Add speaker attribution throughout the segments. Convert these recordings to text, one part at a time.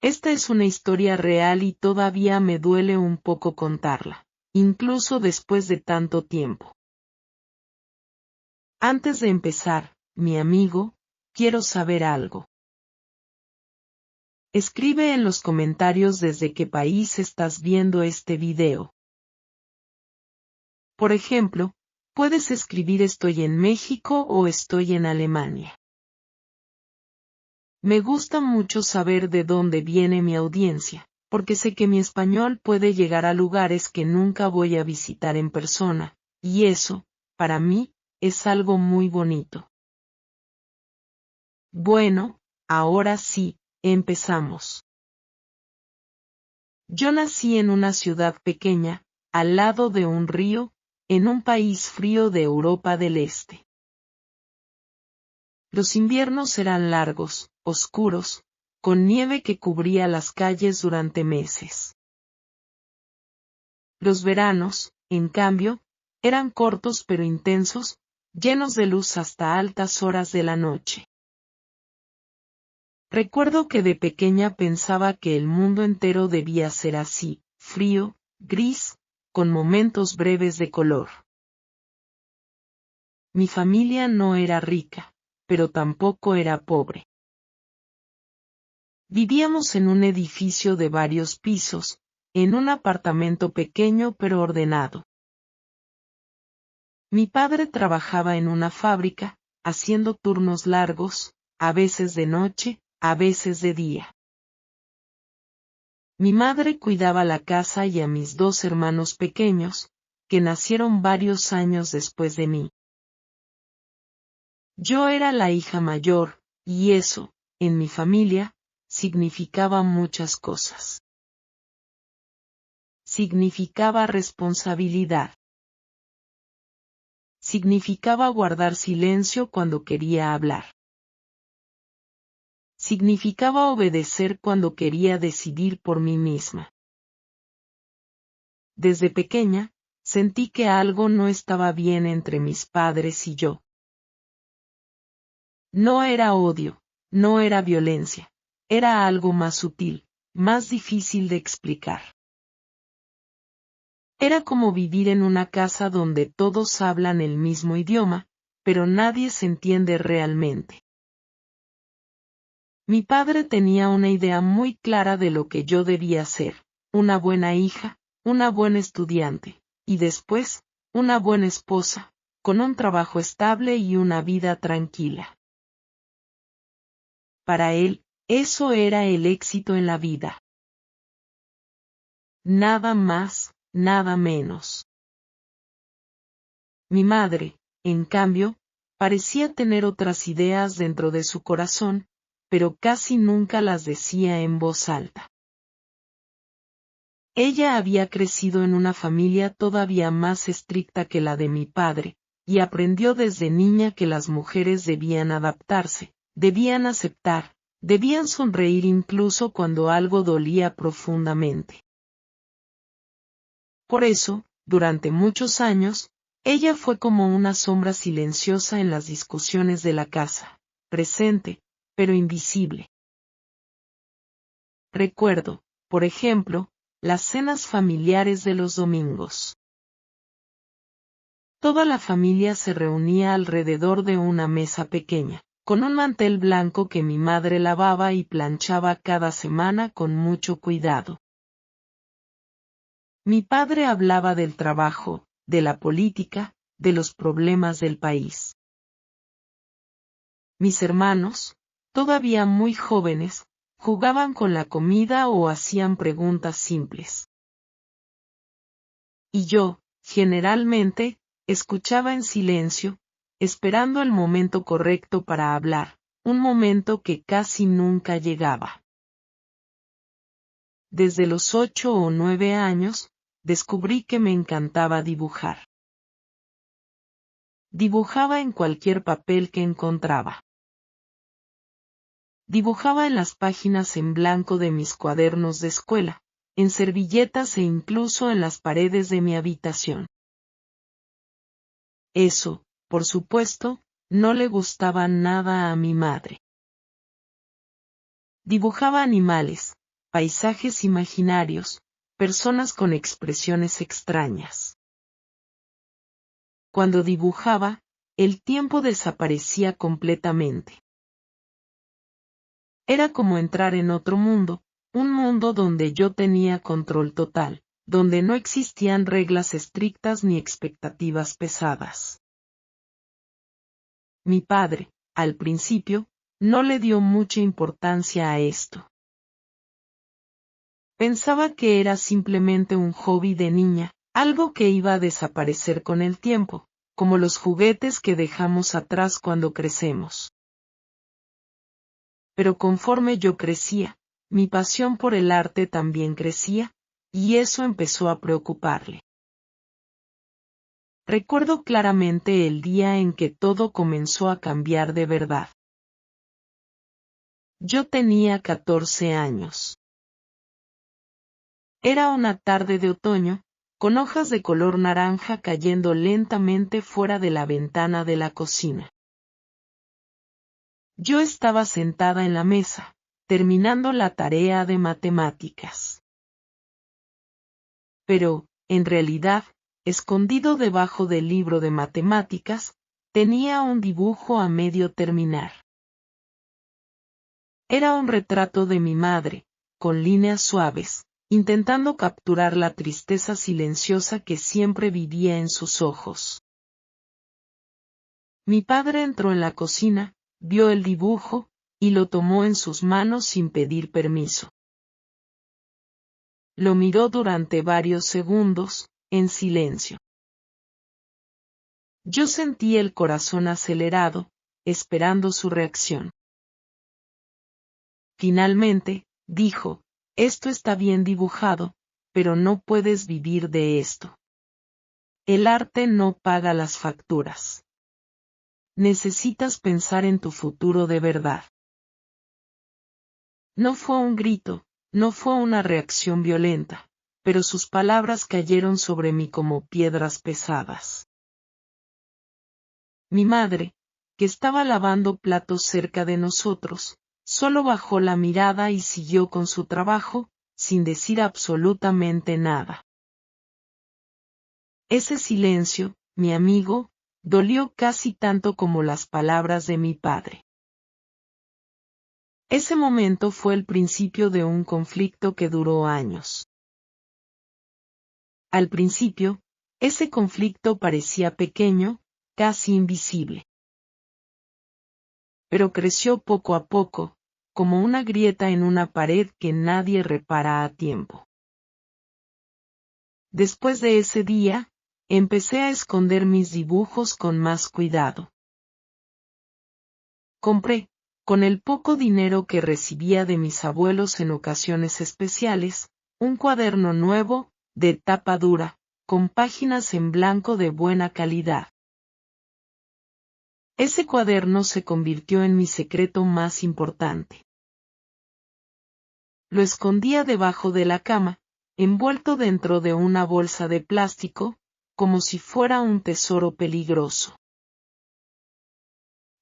Speaker 1: Esta es una historia real y todavía me duele un poco contarla, incluso después de tanto tiempo. Antes de empezar, mi amigo, quiero saber algo. Escribe en los comentarios desde qué país estás viendo este video. Por ejemplo, puedes escribir estoy en México o estoy en Alemania. Me gusta mucho saber de dónde viene mi audiencia, porque sé que mi español puede llegar a lugares que nunca voy a visitar en persona, y eso, para mí, es algo muy bonito. Bueno, ahora sí, empezamos. Yo nací en una ciudad pequeña, al lado de un río, en un país frío de Europa del Este. Los inviernos eran largos, oscuros, con nieve que cubría las calles durante meses. Los veranos, en cambio, eran cortos pero intensos, llenos de luz hasta altas horas de la noche. Recuerdo que de pequeña pensaba que el mundo entero debía ser así, frío, gris, con momentos breves de color. Mi familia no era rica, pero tampoco era pobre. Vivíamos en un edificio de varios pisos, en un apartamento pequeño pero ordenado. Mi padre trabajaba en una fábrica, haciendo turnos largos, a veces de noche, a veces de día. Mi madre cuidaba la casa y a mis dos hermanos pequeños, que nacieron varios años después de mí. Yo era la hija mayor, y eso, en mi familia, significaba muchas cosas. Significaba responsabilidad. Significaba guardar silencio cuando quería hablar. Significaba obedecer cuando quería decidir por mí misma. Desde pequeña, sentí que algo no estaba bien entre mis padres y yo. No era odio, no era violencia, era algo más sutil, más difícil de explicar. Era como vivir en una casa donde todos hablan el mismo idioma, pero nadie se entiende realmente. Mi padre tenía una idea muy clara de lo que yo debía ser, una buena hija, una buena estudiante, y después, una buena esposa, con un trabajo estable y una vida tranquila. Para él, eso era el éxito en la vida. Nada más, nada menos. Mi madre, en cambio, parecía tener otras ideas dentro de su corazón, pero casi nunca las decía en voz alta. Ella había crecido en una familia todavía más estricta que la de mi padre, y aprendió desde niña que las mujeres debían adaptarse, debían aceptar, debían sonreír incluso cuando algo dolía profundamente. Por eso, durante muchos años, ella fue como una sombra silenciosa en las discusiones de la casa, presente, pero invisible. Recuerdo, por ejemplo, las cenas familiares de los domingos. Toda la familia se reunía alrededor de una mesa pequeña, con un mantel blanco que mi madre lavaba y planchaba cada semana con mucho cuidado. Mi padre hablaba del trabajo, de la política, de los problemas del país. Mis hermanos, todavía muy jóvenes, jugaban con la comida o hacían preguntas simples. Y yo, generalmente, escuchaba en silencio, esperando el momento correcto para hablar, un momento que casi nunca llegaba. Desde los 8 o 9 años, descubrí que me encantaba dibujar. Dibujaba en cualquier papel que encontraba. Dibujaba en las páginas en blanco de mis cuadernos de escuela, en servilletas e incluso en las paredes de mi habitación. Eso, por supuesto, no le gustaba nada a mi madre. Dibujaba animales, paisajes imaginarios, personas con expresiones extrañas. Cuando dibujaba, el tiempo desaparecía completamente. Era como entrar en otro mundo, un mundo donde yo tenía control total, donde no existían reglas estrictas ni expectativas pesadas. Mi padre, al principio, no le dio mucha importancia a esto. Pensaba que era simplemente un hobby de niña, algo que iba a desaparecer con el tiempo, como los juguetes que dejamos atrás cuando crecemos. Pero conforme yo crecía, mi pasión por el arte también crecía, y eso empezó a preocuparle. Recuerdo claramente el día en que todo comenzó a cambiar de verdad. Yo tenía 14 años. Era una tarde de otoño, con hojas de color naranja cayendo lentamente fuera de la ventana de la cocina. Yo estaba sentada en la mesa, terminando la tarea de matemáticas. Pero, en realidad, escondido debajo del libro de matemáticas, tenía un dibujo a medio terminar. Era un retrato de mi madre, con líneas suaves, intentando capturar la tristeza silenciosa que siempre vivía en sus ojos. Mi padre entró en la cocina, vio el dibujo, y lo tomó en sus manos sin pedir permiso. Lo miró durante varios segundos, en silencio. Yo sentí el corazón acelerado, esperando su reacción. Finalmente, dijo, esto está bien dibujado, pero no puedes vivir de esto. El arte no paga las facturas. Necesitas pensar en tu futuro de verdad. No fue un grito, no fue una reacción violenta, pero sus palabras cayeron sobre mí como piedras pesadas. Mi madre, que estaba lavando platos cerca de nosotros, solo bajó la mirada y siguió con su trabajo, sin decir absolutamente nada. Ese silencio, mi amigo, dolió casi tanto como las palabras de mi padre. Ese momento fue el principio de un conflicto que duró años. Al principio, ese conflicto parecía pequeño, casi invisible. Pero creció poco a poco, como una grieta en una pared que nadie repara a tiempo. Después de ese día, empecé a esconder mis dibujos con más cuidado. Compré, con el poco dinero que recibía de mis abuelos en ocasiones especiales, un cuaderno nuevo, de tapa dura, con páginas en blanco de buena calidad. Ese cuaderno se convirtió en mi secreto más importante. Lo escondía debajo de la cama, envuelto dentro de una bolsa de plástico, como si fuera un tesoro peligroso.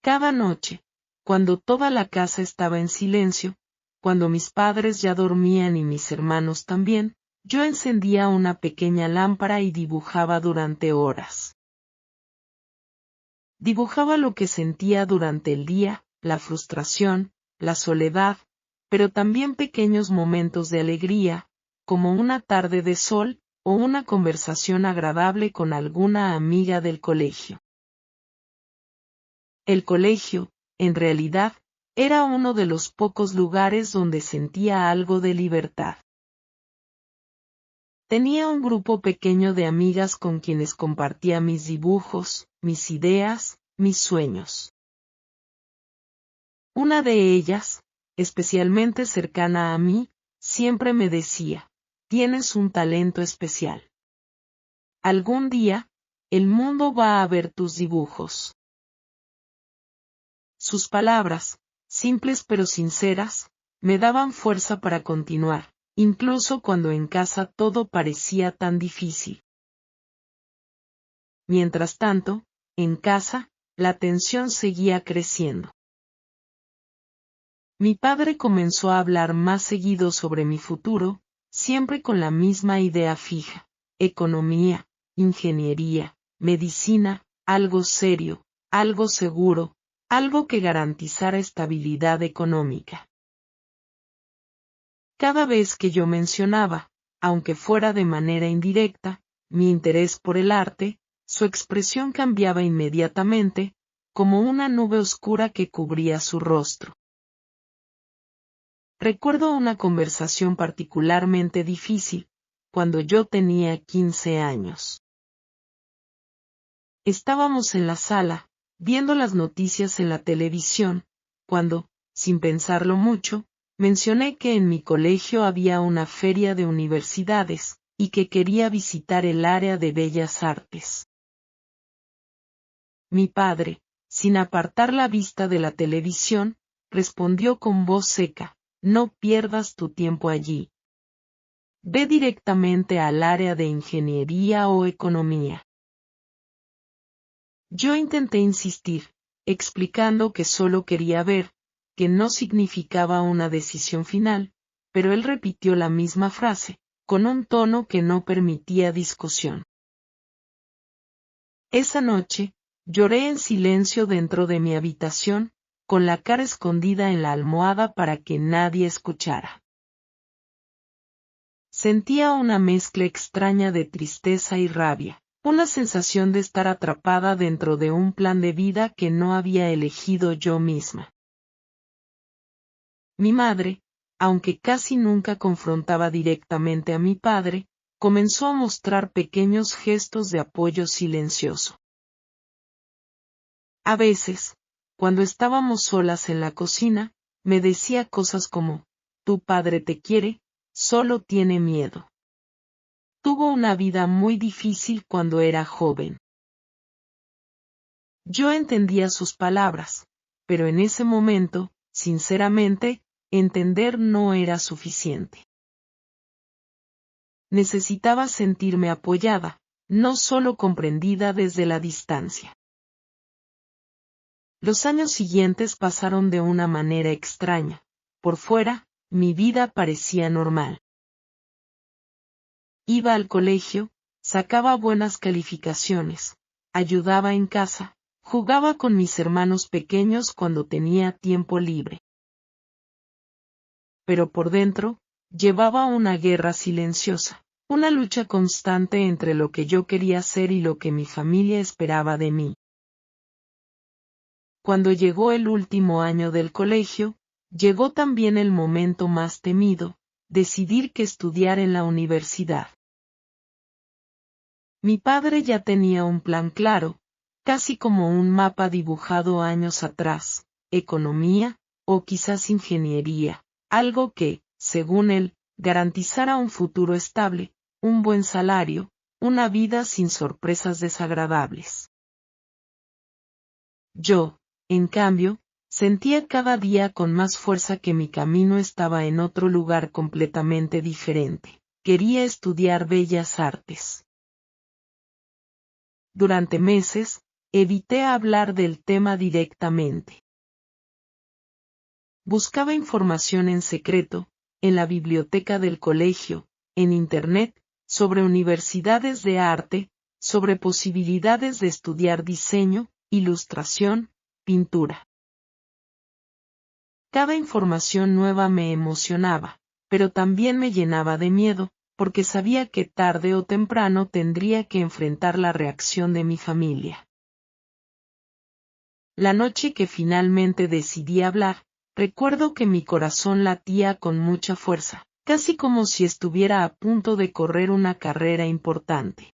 Speaker 1: Cada noche, cuando toda la casa estaba en silencio, cuando mis padres ya dormían y mis hermanos también, yo encendía una pequeña lámpara y dibujaba durante horas. Dibujaba lo que sentía durante el día, la frustración, la soledad, pero también pequeños momentos de alegría, como una tarde de sol, o una conversación agradable con alguna amiga del colegio. El colegio, en realidad, era uno de los pocos lugares donde sentía algo de libertad. Tenía un grupo pequeño de amigas con quienes compartía mis dibujos, mis ideas, mis sueños. Una de ellas, especialmente cercana a mí, siempre me decía, tienes un talento especial. Algún día, el mundo va a ver tus dibujos. Sus palabras, simples pero sinceras, me daban fuerza para continuar, incluso cuando en casa todo parecía tan difícil. Mientras tanto, en casa, la tensión seguía creciendo. Mi padre comenzó a hablar más seguido sobre mi futuro, siempre con la misma idea fija: economía, ingeniería, medicina, algo serio, algo seguro, algo que garantizara estabilidad económica. Cada vez que yo mencionaba, aunque fuera de manera indirecta, mi interés por el arte, su expresión cambiaba inmediatamente, como una nube oscura que cubría su rostro. Recuerdo una conversación particularmente difícil, cuando yo tenía 15 años. Estábamos en la sala, viendo las noticias en la televisión, cuando, sin pensarlo mucho, mencioné que en mi colegio había una feria de universidades, y que quería visitar el área de Bellas Artes. Mi padre, sin apartar la vista de la televisión, respondió con voz seca: no pierdas tu tiempo allí. Ve directamente al área de ingeniería o economía. Yo intenté insistir, explicando que solo quería ver, que no significaba una decisión final, pero él repitió la misma frase, con un tono que no permitía discusión. Esa noche, lloré en silencio dentro de mi habitación, con la cara escondida en la almohada para que nadie escuchara. Sentía una mezcla extraña de tristeza y rabia, una sensación de estar atrapada dentro de un plan de vida que no había elegido yo misma. Mi madre, aunque casi nunca confrontaba directamente a mi padre, comenzó a mostrar pequeños gestos de apoyo silencioso. A veces, cuando estábamos solas en la cocina, me decía cosas como: tu padre te quiere, solo tiene miedo. Tuvo una vida muy difícil cuando era joven. Yo entendía sus palabras, pero en ese momento, sinceramente, entender no era suficiente. Necesitaba sentirme apoyada, no solo comprendida desde la distancia. Los años siguientes pasaron de una manera extraña. Por fuera, mi vida parecía normal. Iba al colegio, sacaba buenas calificaciones, ayudaba en casa, jugaba con mis hermanos pequeños cuando tenía tiempo libre. Pero por dentro, llevaba una guerra silenciosa, una lucha constante entre lo que yo quería ser y lo que mi familia esperaba de mí. Cuando llegó el último año del colegio, llegó también el momento más temido: decidir qué estudiar en la universidad. Mi padre ya tenía un plan claro, casi como un mapa dibujado años atrás: economía, o quizás ingeniería, algo que, según él, garantizara un futuro estable, un buen salario, una vida sin sorpresas desagradables. Yo, en cambio, sentía cada día con más fuerza que mi camino estaba en otro lugar completamente diferente. Quería estudiar Bellas Artes. Durante meses, evité hablar del tema directamente. Buscaba información en secreto, en la biblioteca del colegio, en Internet, sobre universidades de arte, sobre posibilidades de estudiar diseño, ilustración, pintura. Cada información nueva me emocionaba, pero también me llenaba de miedo, porque sabía que tarde o temprano tendría que enfrentar la reacción de mi familia. La noche que finalmente decidí hablar, recuerdo que mi corazón latía con mucha fuerza, casi como si estuviera a punto de correr una carrera importante.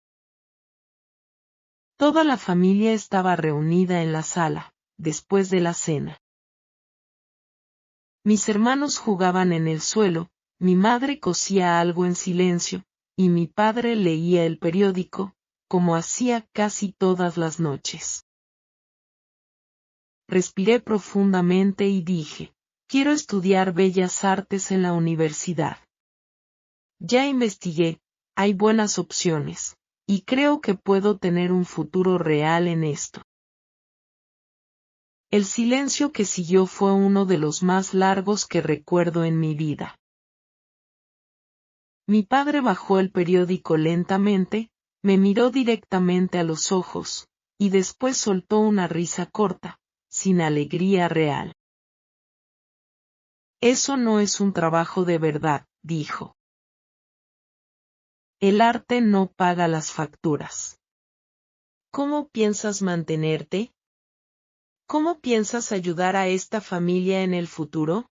Speaker 1: Toda la familia estaba reunida en la sala, después de la cena. Mis hermanos jugaban en el suelo, mi madre cosía algo en silencio, y mi padre leía el periódico, como hacía casi todas las noches. Respiré profundamente y dije: quiero estudiar Bellas Artes en la universidad. Ya investigué, hay buenas opciones, y creo que puedo tener un futuro real en esto. El silencio que siguió fue uno de los más largos que recuerdo en mi vida. Mi padre bajó el periódico lentamente, me miró directamente a los ojos, y después soltó una risa corta, sin alegría real. Eso no es un trabajo de verdad, dijo. El arte no paga las facturas. ¿Cómo piensas mantenerte? ¿Cómo piensas ayudar a esta familia en el futuro?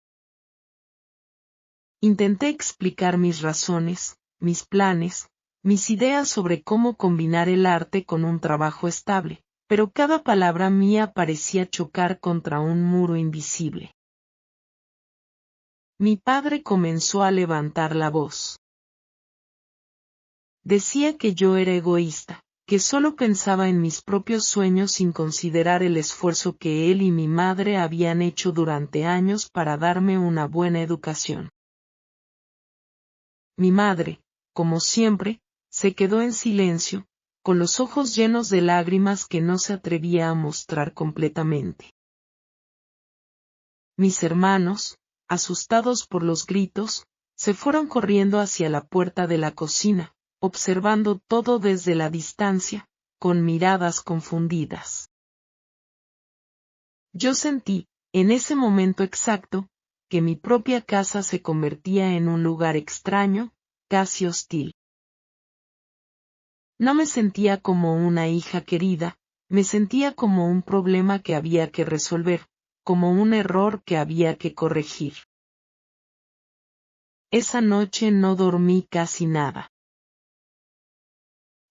Speaker 1: Intenté explicar mis razones, mis planes, mis ideas sobre cómo combinar el arte con un trabajo estable, pero cada palabra mía parecía chocar contra un muro invisible. Mi padre comenzó a levantar la voz. Decía que yo era egoísta, que solo pensaba en mis propios sueños sin considerar el esfuerzo que él y mi madre habían hecho durante años para darme una buena educación. Mi madre, como siempre, se quedó en silencio, con los ojos llenos de lágrimas que no se atrevía a mostrar completamente. Mis hermanos, asustados por los gritos, se fueron corriendo hacia la puerta de la cocina, observando todo desde la distancia, con miradas confundidas. Yo sentí, en ese momento exacto, que mi propia casa se convertía en un lugar extraño, casi hostil. No me sentía como una hija querida, me sentía como un problema que había que resolver, como un error que había que corregir. Esa noche no dormí casi nada.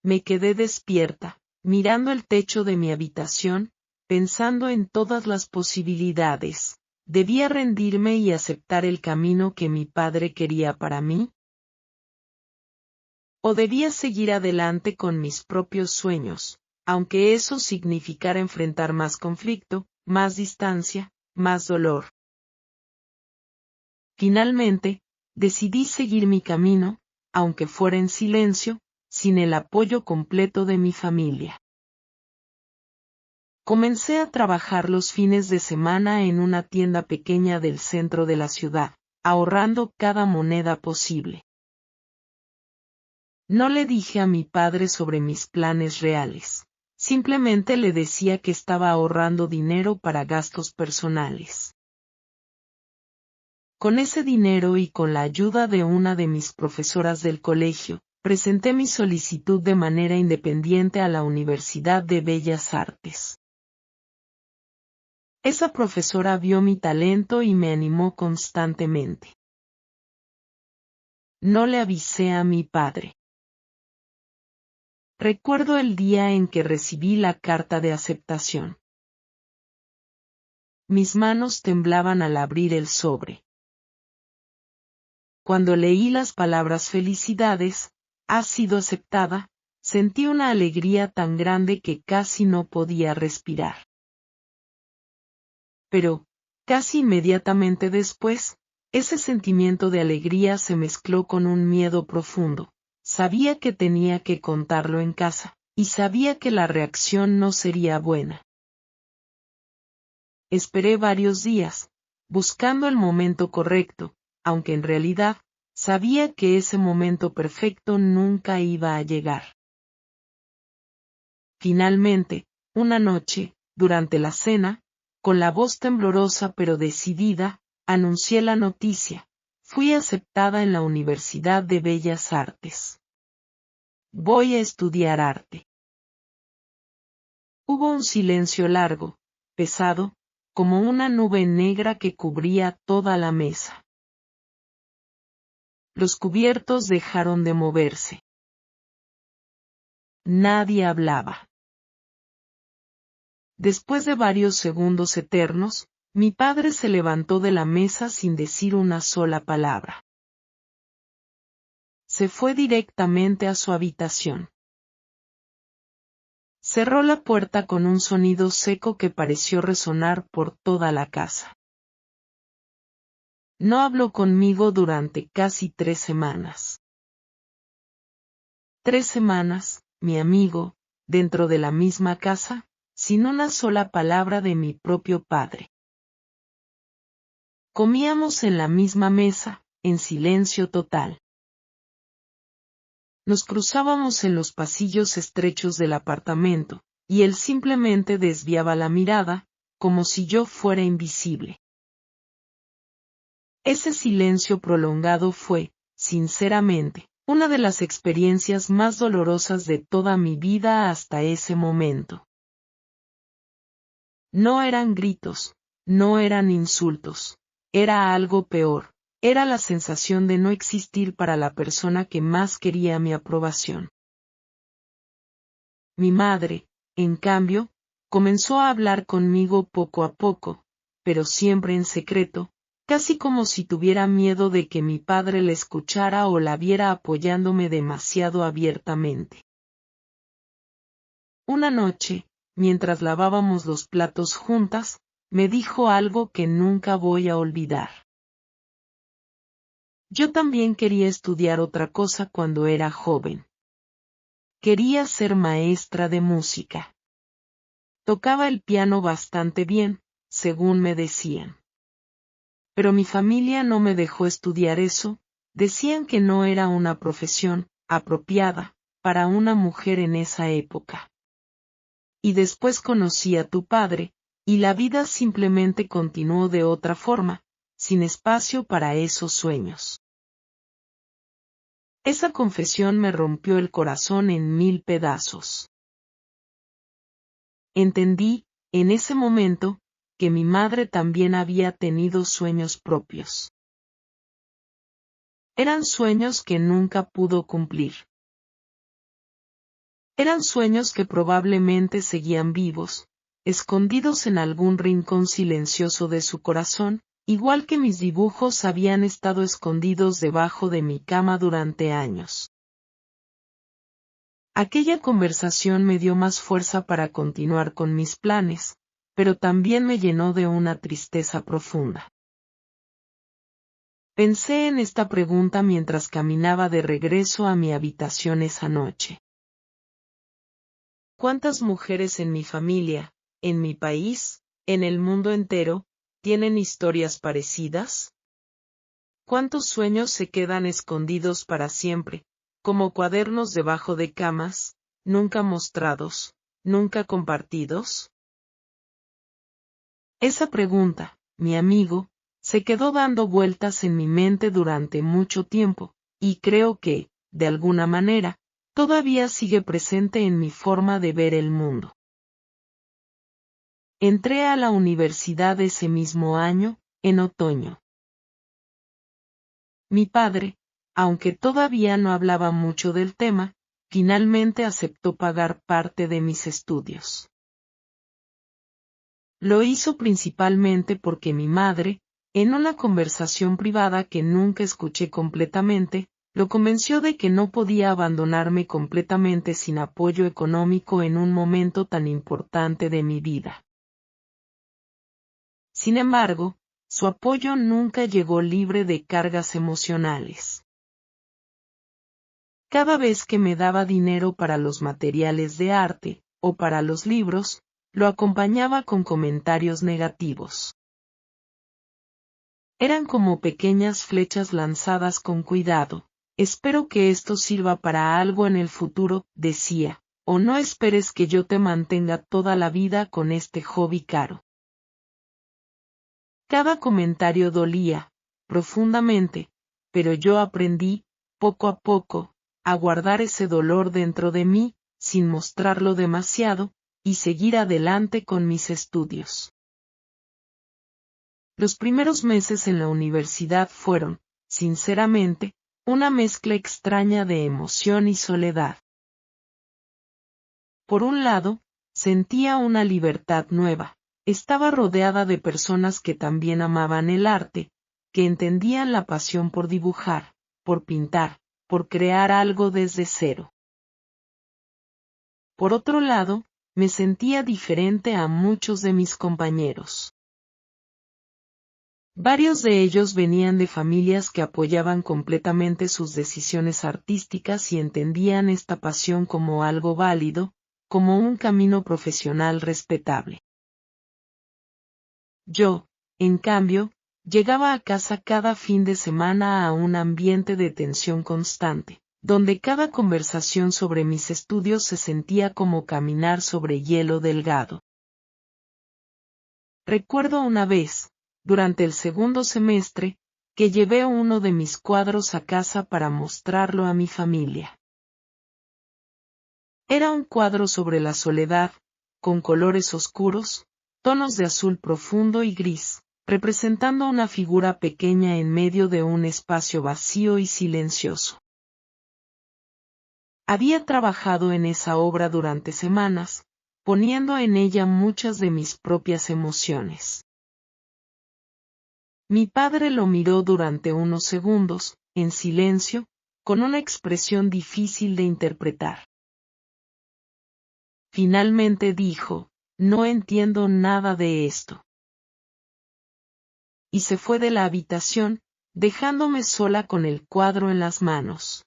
Speaker 1: Me quedé despierta, mirando el techo de mi habitación, pensando en todas las posibilidades. ¿Debía rendirme y aceptar el camino que mi padre quería para mí? ¿O debía seguir adelante con mis propios sueños, aunque eso significara enfrentar más conflicto, más distancia, más dolor? Finalmente, decidí seguir mi camino, aunque fuera en silencio, sin el apoyo completo de mi familia. Comencé a trabajar los fines de semana en una tienda pequeña del centro de la ciudad, ahorrando cada moneda posible. No le dije a mi padre sobre mis planes reales, simplemente le decía que estaba ahorrando dinero para gastos personales. Con ese dinero y con la ayuda de una de mis profesoras del colegio, presenté mi solicitud de manera independiente a la Universidad de Bellas Artes. Esa profesora vio mi talento y me animó constantemente. No le avisé a mi padre. Recuerdo el día en que recibí la carta de aceptación. Mis manos temblaban al abrir el sobre. Cuando leí las palabras felicidades, has sido aceptada, sentí una alegría tan grande que casi no podía respirar. Pero, casi inmediatamente después, ese sentimiento de alegría se mezcló con un miedo profundo. Sabía que tenía que contarlo en casa, y sabía que la reacción no sería buena. Esperé varios días, buscando el momento correcto, aunque en realidad, sabía que ese momento perfecto nunca iba a llegar. Finalmente, una noche, durante la cena, con la voz temblorosa pero decidida, anuncié la noticia. Fui aceptada en la Universidad de Bellas Artes. Voy a estudiar arte. Hubo un silencio largo, pesado, como una nube negra que cubría toda la mesa. Los cubiertos dejaron de moverse. Nadie hablaba. Después de varios segundos eternos, mi padre se levantó de la mesa sin decir una sola palabra. Se fue directamente a su habitación. Cerró la puerta con un sonido seco que pareció resonar por toda la casa. No habló conmigo durante casi 3 semanas. 3 semanas, mi amigo, dentro de la misma casa, sin una sola palabra de mi propio padre. Comíamos en la misma mesa, en silencio total. Nos cruzábamos en los pasillos estrechos del apartamento, y él simplemente desviaba la mirada, como si yo fuera invisible. Ese silencio prolongado fue, sinceramente, una de las experiencias más dolorosas de toda mi vida hasta ese momento. No eran gritos, no eran insultos, era algo peor, era la sensación de no existir para la persona que más quería mi aprobación. Mi madre, en cambio, comenzó a hablar conmigo poco a poco, pero siempre en secreto, casi como si tuviera miedo de que mi padre la escuchara o la viera apoyándome demasiado abiertamente. Una noche, mientras lavábamos los platos juntas, me dijo algo que nunca voy a olvidar. Yo también quería estudiar otra cosa cuando era joven. Quería ser maestra de música. Tocaba el piano bastante bien, según me decían. Pero mi familia no me dejó estudiar eso, decían que no era una profesión apropiada para una mujer en esa época. Y después conocí a tu padre, y la vida simplemente continuó de otra forma, sin espacio para esos sueños. Esa confesión me rompió el corazón en 1000 pedazos. Entendí, en ese momento, que mi madre también había tenido sueños propios. Eran sueños que nunca pudo cumplir. Eran sueños que probablemente seguían vivos, escondidos en algún rincón silencioso de su corazón, igual que mis dibujos habían estado escondidos debajo de mi cama durante años. Aquella conversación me dio más fuerza para continuar con mis planes, pero también me llenó de una tristeza profunda. Pensé en esta pregunta mientras caminaba de regreso a mi habitación esa noche. ¿Cuántas mujeres en mi familia, en mi país, en el mundo entero, tienen historias parecidas? ¿Cuántos sueños se quedan escondidos para siempre, como cuadernos debajo de camas, nunca mostrados, nunca compartidos? Esa pregunta, mi amigo, se quedó dando vueltas en mi mente durante mucho tiempo, y creo que, de alguna manera, todavía sigue presente en mi forma de ver el mundo. Entré a la universidad ese mismo año, en otoño. Mi padre, aunque todavía no hablaba mucho del tema, finalmente aceptó pagar parte de mis estudios. Lo hizo principalmente porque mi madre, en una conversación privada que nunca escuché completamente, lo convenció de que no podía abandonarme completamente sin apoyo económico en un momento tan importante de mi vida. Sin embargo, su apoyo nunca llegó libre de cargas emocionales. Cada vez que me daba dinero para los materiales de arte, o para los libros, lo acompañaba con comentarios negativos. Eran como pequeñas flechas lanzadas con cuidado. Espero que esto sirva para algo en el futuro, decía, o no esperes que yo te mantenga toda la vida con este hobby caro. Cada comentario dolía, profundamente, pero yo aprendí, poco a poco, a guardar ese dolor dentro de mí, sin mostrarlo demasiado, y seguir adelante con mis estudios. Los primeros meses en la universidad fueron, sinceramente, una mezcla extraña de emoción y soledad. Por un lado, sentía una libertad nueva, estaba rodeada de personas que también amaban el arte, que entendían la pasión por dibujar, por pintar, por crear algo desde cero. Por otro lado, me sentía diferente a muchos de mis compañeros. Varios de ellos venían de familias que apoyaban completamente sus decisiones artísticas y entendían esta pasión como algo válido, como un camino profesional respetable. Yo, en cambio, llegaba a casa cada fin de semana a un ambiente de tensión constante, donde cada conversación sobre mis estudios se sentía como caminar sobre hielo delgado. Recuerdo una vez, durante el segundo semestre, que llevé uno de mis cuadros a casa para mostrarlo a mi familia. Era un cuadro sobre la soledad, con colores oscuros, tonos de azul profundo y gris, representando una figura pequeña en medio de un espacio vacío y silencioso. Había trabajado en esa obra durante semanas, poniendo en ella muchas de mis propias emociones. Mi padre lo miró durante unos segundos, en silencio, con una expresión difícil de interpretar. Finalmente dijo, «No entiendo nada de esto». Y se fue de la habitación, dejándome sola con el cuadro en las manos.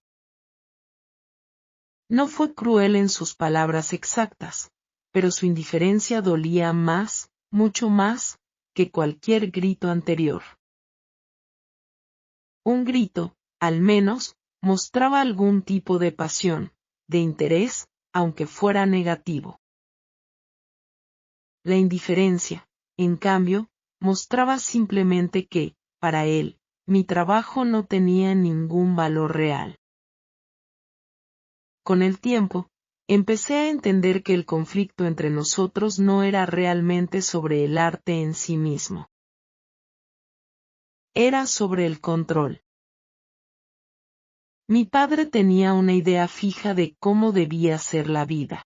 Speaker 1: No fue cruel en sus palabras exactas, pero su indiferencia dolía más, mucho más, que cualquier grito anterior. Un grito, al menos, mostraba algún tipo de pasión, de interés, aunque fuera negativo. La indiferencia, en cambio, mostraba simplemente que, para él, mi trabajo no tenía ningún valor real. Con el tiempo, empecé a entender que el conflicto entre nosotros no era realmente sobre el arte en sí mismo. Era sobre el control. Mi padre tenía una idea fija de cómo debía ser la vida.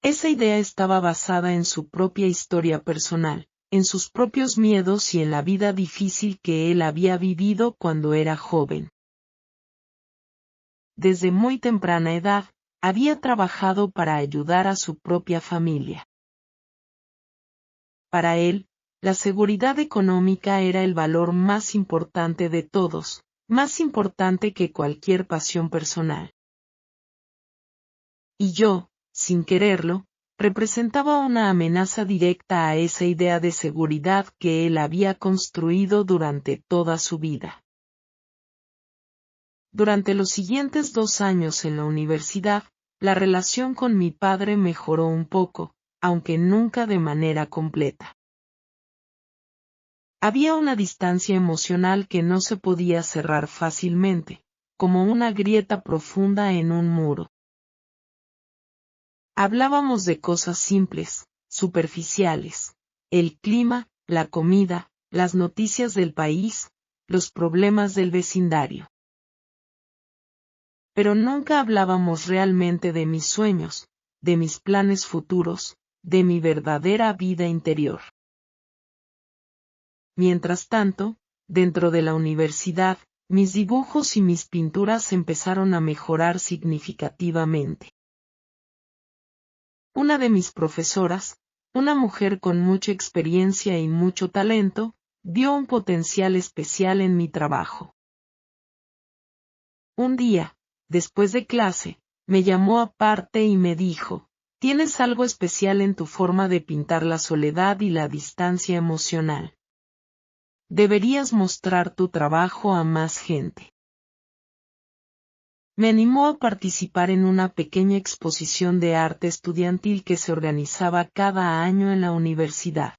Speaker 1: Esa idea estaba basada en su propia historia personal, en sus propios miedos y en la vida difícil que él había vivido cuando era joven. Desde muy temprana edad, había trabajado para ayudar a su propia familia. Para él, la seguridad económica era el valor más importante de todos, más importante que cualquier pasión personal. Y yo, sin quererlo, representaba una amenaza directa a esa idea de seguridad que él había construido durante toda su vida. Durante los siguientes 2 años en la universidad, la relación con mi padre mejoró un poco, aunque nunca de manera completa. Había una distancia emocional que no se podía cerrar fácilmente, como una grieta profunda en un muro. Hablábamos de cosas simples, superficiales, el clima, la comida, las noticias del país, los problemas del vecindario. Pero nunca hablábamos realmente de mis sueños, de mis planes futuros, de mi verdadera vida interior. Mientras tanto, dentro de la universidad, mis dibujos y mis pinturas empezaron a mejorar significativamente. Una de mis profesoras, una mujer con mucha experiencia y mucho talento, vio un potencial especial en mi trabajo. Un día, después de clase, me llamó aparte y me dijo, «Tienes algo especial en tu forma de pintar la soledad y la distancia emocional. Deberías mostrar tu trabajo a más gente». Me animó a participar en una pequeña exposición de arte estudiantil que se organizaba cada año en la universidad.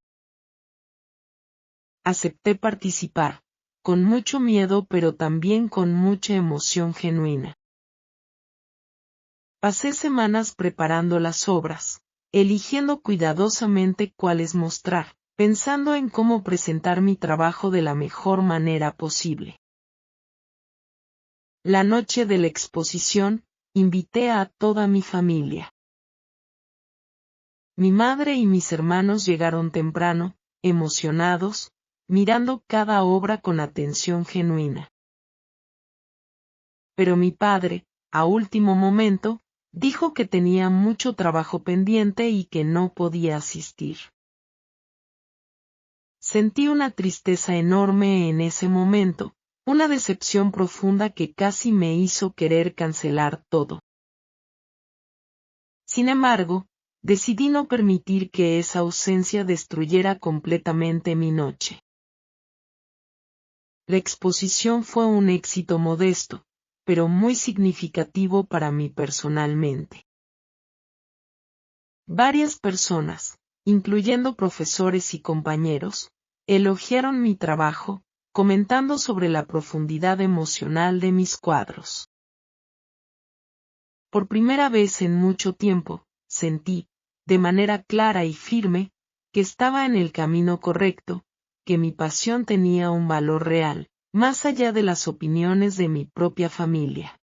Speaker 1: Acepté participar, con mucho miedo pero también con mucha emoción genuina. Pasé semanas preparando las obras, eligiendo cuidadosamente cuáles mostrar, pensando en cómo presentar mi trabajo de la mejor manera posible. La noche de la exposición, invité a toda mi familia. Mi madre y mis hermanos llegaron temprano, emocionados, mirando cada obra con atención genuina. Pero mi padre, a último momento, dijo que tenía mucho trabajo pendiente y que no podía asistir. Sentí una tristeza enorme en ese momento, una decepción profunda que casi me hizo querer cancelar todo. Sin embargo, decidí no permitir que esa ausencia destruyera completamente mi noche. La exposición fue un éxito modesto, pero muy significativo para mí personalmente. Varias personas, incluyendo profesores y compañeros, elogiaron mi trabajo, comentando sobre la profundidad emocional de mis cuadros. Por primera vez en mucho tiempo, sentí, de manera clara y firme, que estaba en el camino correcto, que mi pasión tenía un valor real, más allá de las opiniones de mi propia familia.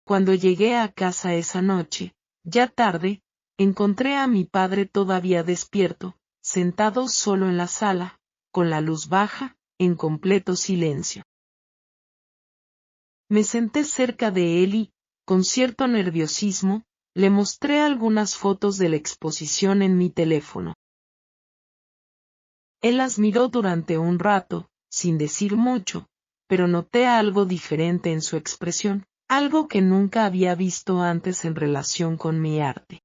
Speaker 1: Cuando llegué a casa esa noche, ya tarde, encontré a mi padre todavía despierto, sentado solo en la sala, con la luz baja, en completo silencio. Me senté cerca de él y, con cierto nerviosismo, le mostré algunas fotos de la exposición en mi teléfono. Él las miró durante un rato, sin decir mucho, pero noté algo diferente en su expresión, algo que nunca había visto antes en relación con mi arte.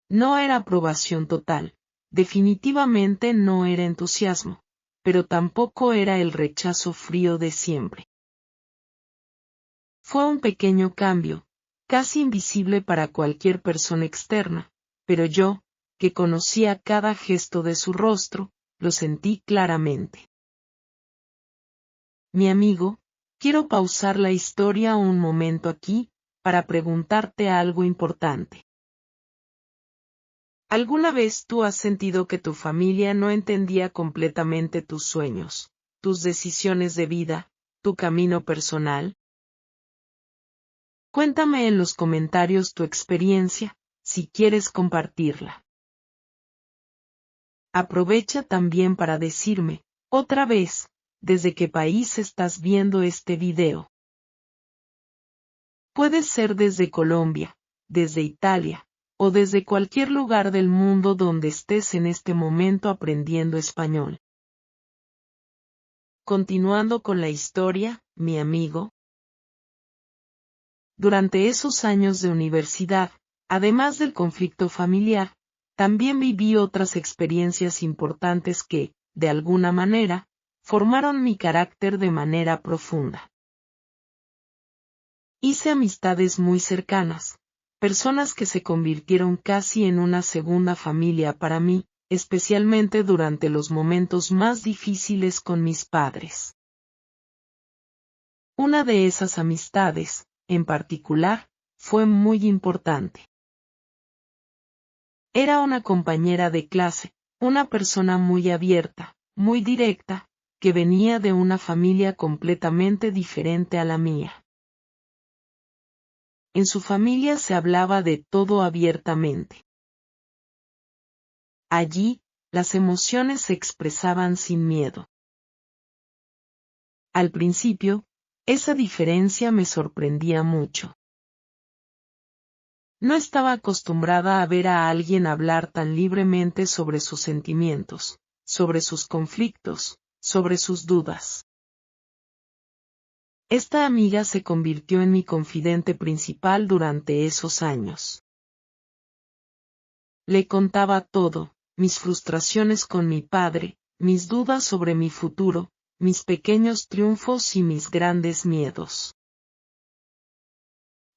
Speaker 1: No era aprobación total, definitivamente no era entusiasmo, pero tampoco era el rechazo frío de siempre. Fue un pequeño cambio, casi invisible para cualquier persona externa, pero yo, que conocía cada gesto de su rostro, lo sentí claramente. Mi amigo, quiero pausar la historia un momento aquí, para preguntarte algo importante. ¿Alguna vez tú has sentido que tu familia no entendía completamente tus sueños, tus decisiones de vida, tu camino personal? Cuéntame en los comentarios tu experiencia, si quieres compartirla. Aprovecha también para decirme, otra vez, desde qué país estás viendo este video. Puede ser desde Colombia, desde Italia, o desde cualquier lugar del mundo donde estés en este momento aprendiendo español. Continuando con la historia, mi amigo. Durante esos años de universidad, además del conflicto familiar, también viví otras experiencias importantes que, de alguna manera, formaron mi carácter de manera profunda. Hice amistades muy cercanas, personas que se convirtieron casi en una segunda familia para mí, especialmente durante los momentos más difíciles con mis padres. Una de esas amistades, en particular, fue muy importante. Era una compañera de clase, una persona muy abierta, muy directa, que venía de una familia completamente diferente a la mía. En su familia se hablaba de todo abiertamente. Allí, las emociones se expresaban sin miedo. Al principio, esa diferencia me sorprendía mucho. No estaba acostumbrada a ver a alguien hablar tan libremente sobre sus sentimientos, sobre sus conflictos, sobre sus dudas. Esta amiga se convirtió en mi confidente principal durante esos años. Le contaba todo, mis frustraciones con mi padre, mis dudas sobre mi futuro, mis pequeños triunfos y mis grandes miedos.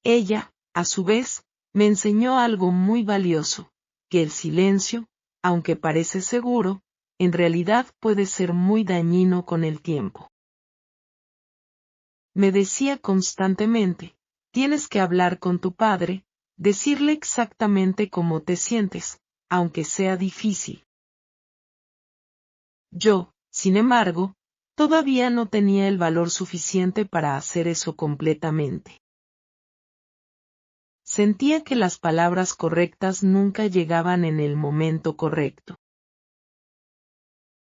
Speaker 1: Ella, a su vez, me enseñó algo muy valioso, que el silencio, aunque parece seguro, en realidad puede ser muy dañino con el tiempo. Me decía constantemente, tienes que hablar con tu padre, decirle exactamente cómo te sientes, aunque sea difícil. Yo, sin embargo, todavía no tenía el valor suficiente para hacer eso completamente. Sentía que las palabras correctas nunca llegaban en el momento correcto.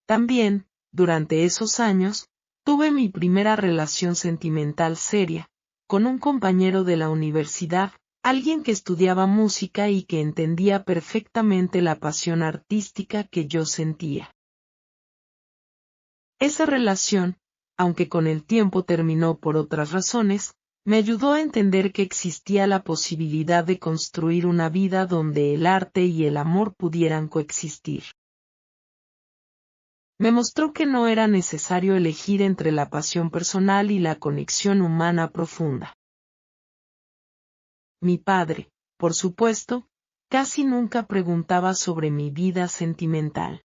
Speaker 1: También, durante esos años, tuve mi primera relación sentimental seria, con un compañero de la universidad, alguien que estudiaba música y que entendía perfectamente la pasión artística que yo sentía. Esa relación, aunque con el tiempo terminó por otras razones, Me ayudó a entender que existía la posibilidad de construir una vida donde el arte y el amor pudieran coexistir. Me mostró que no era necesario elegir entre la pasión personal y la conexión humana profunda. Mi padre, por supuesto, casi nunca preguntaba sobre mi vida sentimental.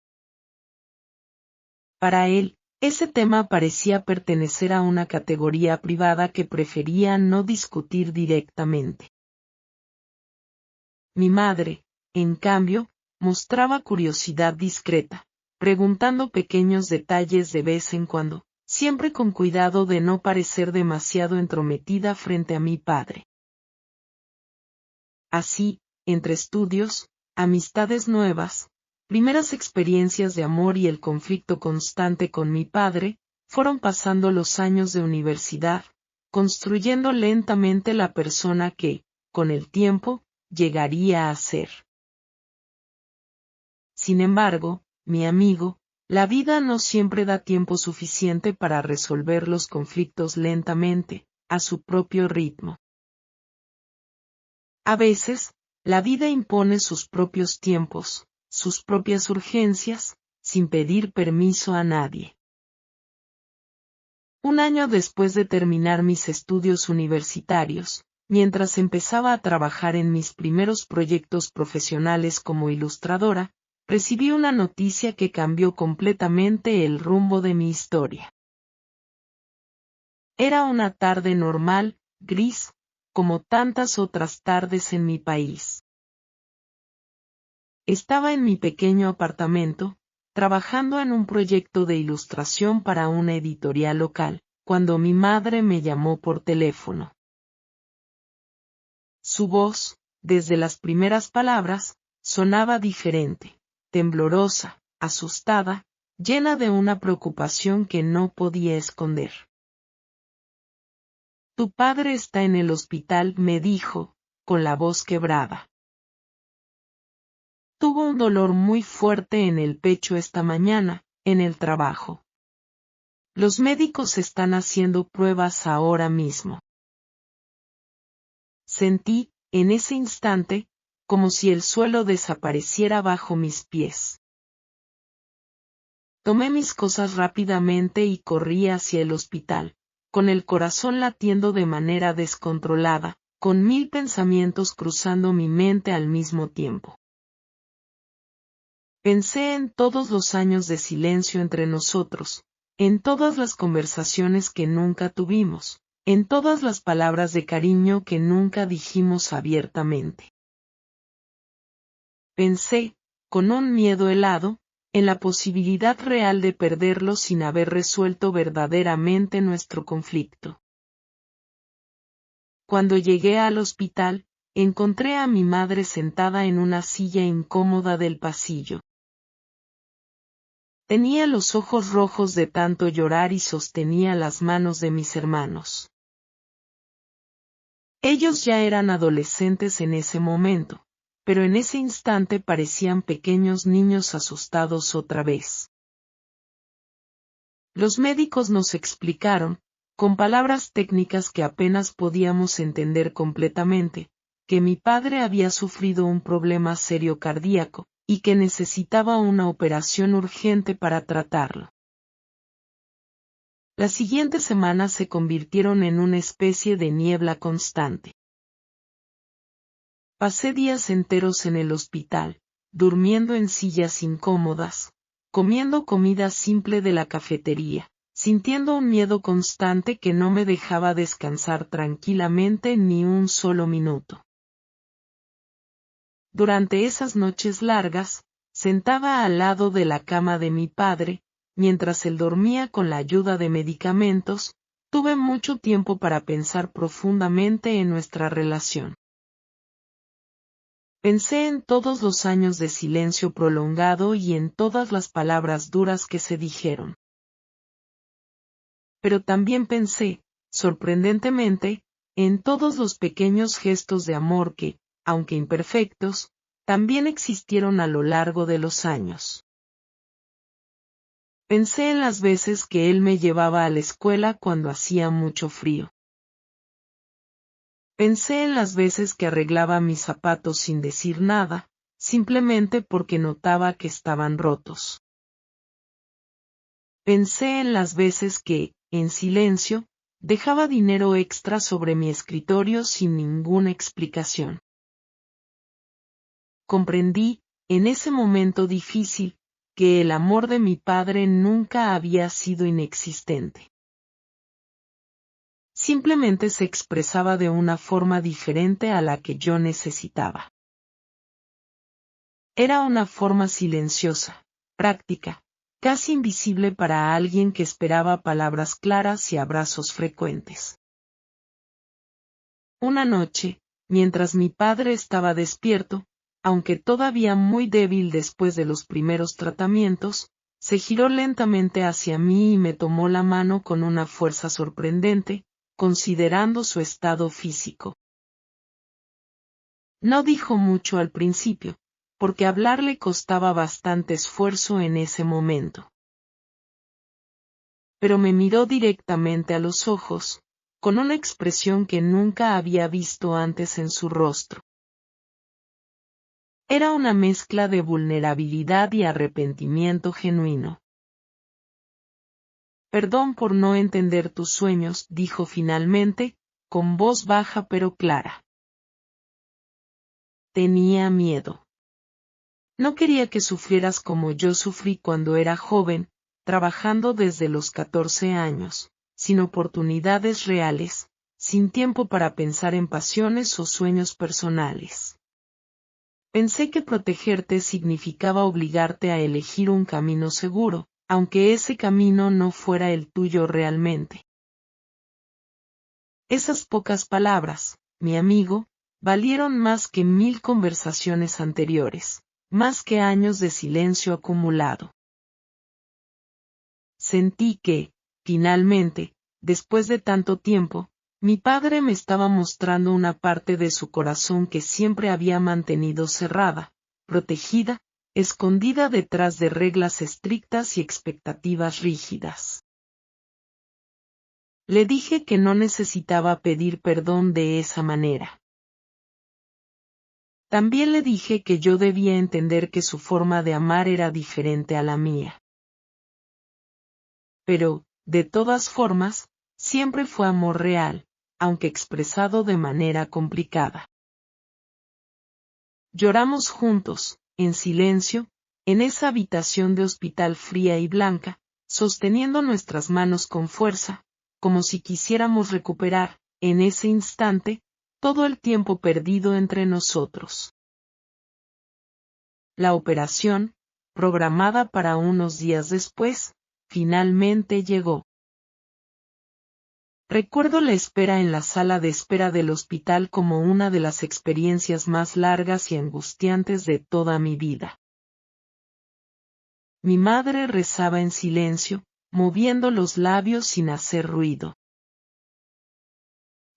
Speaker 1: Para él, ese tema parecía pertenecer a una categoría privada que prefería no discutir directamente. Mi madre, en cambio, mostraba curiosidad discreta, preguntando pequeños detalles de vez en cuando, siempre con cuidado de no parecer demasiado entrometida frente a mi padre. Así, entre estudios, amistades nuevas, primeras experiencias de amor y el conflicto constante con mi padre, fueron pasando los años de universidad, construyendo lentamente la persona que, con el tiempo, llegaría a ser. Sin embargo, mi amigo, la vida no siempre da tiempo suficiente para resolver los conflictos lentamente, a su propio ritmo. A veces, la vida impone sus propios tiempos, sus propias urgencias, sin pedir permiso a nadie. Un año después de terminar mis estudios universitarios, mientras empezaba a trabajar en mis primeros proyectos profesionales como ilustradora, recibí una noticia que cambió completamente el rumbo de mi historia. Era una tarde normal, gris, como tantas otras tardes en mi país. Estaba en mi pequeño apartamento, trabajando en un proyecto de ilustración para una editorial local, cuando mi madre me llamó por teléfono. Su voz, desde las primeras palabras, sonaba diferente, temblorosa, asustada, llena de una preocupación que no podía esconder. Tu padre está en el hospital, me dijo, con la voz quebrada. Tuvo un dolor muy fuerte en el pecho esta mañana, en el trabajo. Los médicos están haciendo pruebas ahora mismo. Sentí, en ese instante, como si el suelo desapareciera bajo mis pies. Tomé mis cosas rápidamente y corrí hacia el hospital, con el corazón latiendo de manera descontrolada, con 1000 pensamientos cruzando mi mente al mismo tiempo. Pensé en todos los años de silencio entre nosotros, en todas las conversaciones que nunca tuvimos, en todas las palabras de cariño que nunca dijimos abiertamente. Pensé, con un miedo helado, en la posibilidad real de perderlo sin haber resuelto verdaderamente nuestro conflicto. Cuando llegué al hospital, encontré a mi madre sentada en una silla incómoda del pasillo. Tenía los ojos rojos de tanto llorar y sostenía las manos de mis hermanos. Ellos ya eran adolescentes en ese momento, pero en ese instante parecían pequeños niños asustados otra vez. Los médicos nos explicaron, con palabras técnicas que apenas podíamos entender completamente, que mi padre había sufrido un problema serio cardíaco, y que necesitaba una operación urgente para tratarlo. Las siguientes semanas se convirtieron en una especie de niebla constante. Pasé días enteros en el hospital, durmiendo en sillas incómodas, comiendo comida simple de la cafetería, sintiendo un miedo constante que no me dejaba descansar tranquilamente ni un solo minuto. Durante esas noches largas, sentada al lado de la cama de mi padre, mientras él dormía con la ayuda de medicamentos, tuve mucho tiempo para pensar profundamente en nuestra relación. Pensé en todos los años de silencio prolongado y en todas las palabras duras que se dijeron. Pero también pensé, sorprendentemente, en todos los pequeños gestos de amor que, aunque imperfectos, también existieron a lo largo de los años. Pensé en las veces que él me llevaba a la escuela cuando hacía mucho frío. Pensé en las veces que arreglaba mis zapatos sin decir nada, simplemente porque notaba que estaban rotos. Pensé en las veces que, en silencio, dejaba dinero extra sobre mi escritorio sin ninguna explicación. Comprendí, en ese momento difícil, que el amor de mi padre nunca había sido inexistente. Simplemente se expresaba de una forma diferente a la que yo necesitaba. Era una forma silenciosa, práctica, casi invisible para alguien que esperaba palabras claras y abrazos frecuentes. Una noche, mientras mi padre estaba despierto, aunque todavía muy débil después de los primeros tratamientos, se giró lentamente hacia mí y me tomó la mano con una fuerza sorprendente, considerando su estado físico. No dijo mucho al principio, porque hablar le costaba bastante esfuerzo en ese momento. Pero me miró directamente a los ojos, con una expresión que nunca había visto antes en su rostro. Era una mezcla de vulnerabilidad y arrepentimiento genuino. Perdón por no entender tus sueños, dijo finalmente, con voz baja pero clara. Tenía miedo. No quería que sufrieras como yo sufrí cuando era joven, trabajando desde los 14 años, sin oportunidades reales, sin tiempo para pensar en pasiones o sueños personales. Pensé que protegerte significaba obligarte a elegir un camino seguro, aunque ese camino no fuera el tuyo realmente. Esas pocas palabras, mi amigo, valieron más que 1000 conversaciones anteriores, más que años de silencio acumulado. Sentí que, finalmente, después de tanto tiempo, mi padre me estaba mostrando una parte de su corazón que siempre había mantenido cerrada, protegida, escondida detrás de reglas estrictas y expectativas rígidas. Le dije que no necesitaba pedir perdón de esa manera. También le dije que yo debía entender que su forma de amar era diferente a la mía. Pero, de todas formas, siempre fue amor real, aunque expresado de manera complicada. Lloramos juntos, en silencio, en esa habitación de hospital fría y blanca, sosteniendo nuestras manos con fuerza, como si quisiéramos recuperar, en ese instante, todo el tiempo perdido entre nosotros. La operación, programada para unos días después, finalmente llegó. Recuerdo la espera en la sala de espera del hospital como una de las experiencias más largas y angustiantes de toda mi vida. Mi madre rezaba en silencio, moviendo los labios sin hacer ruido.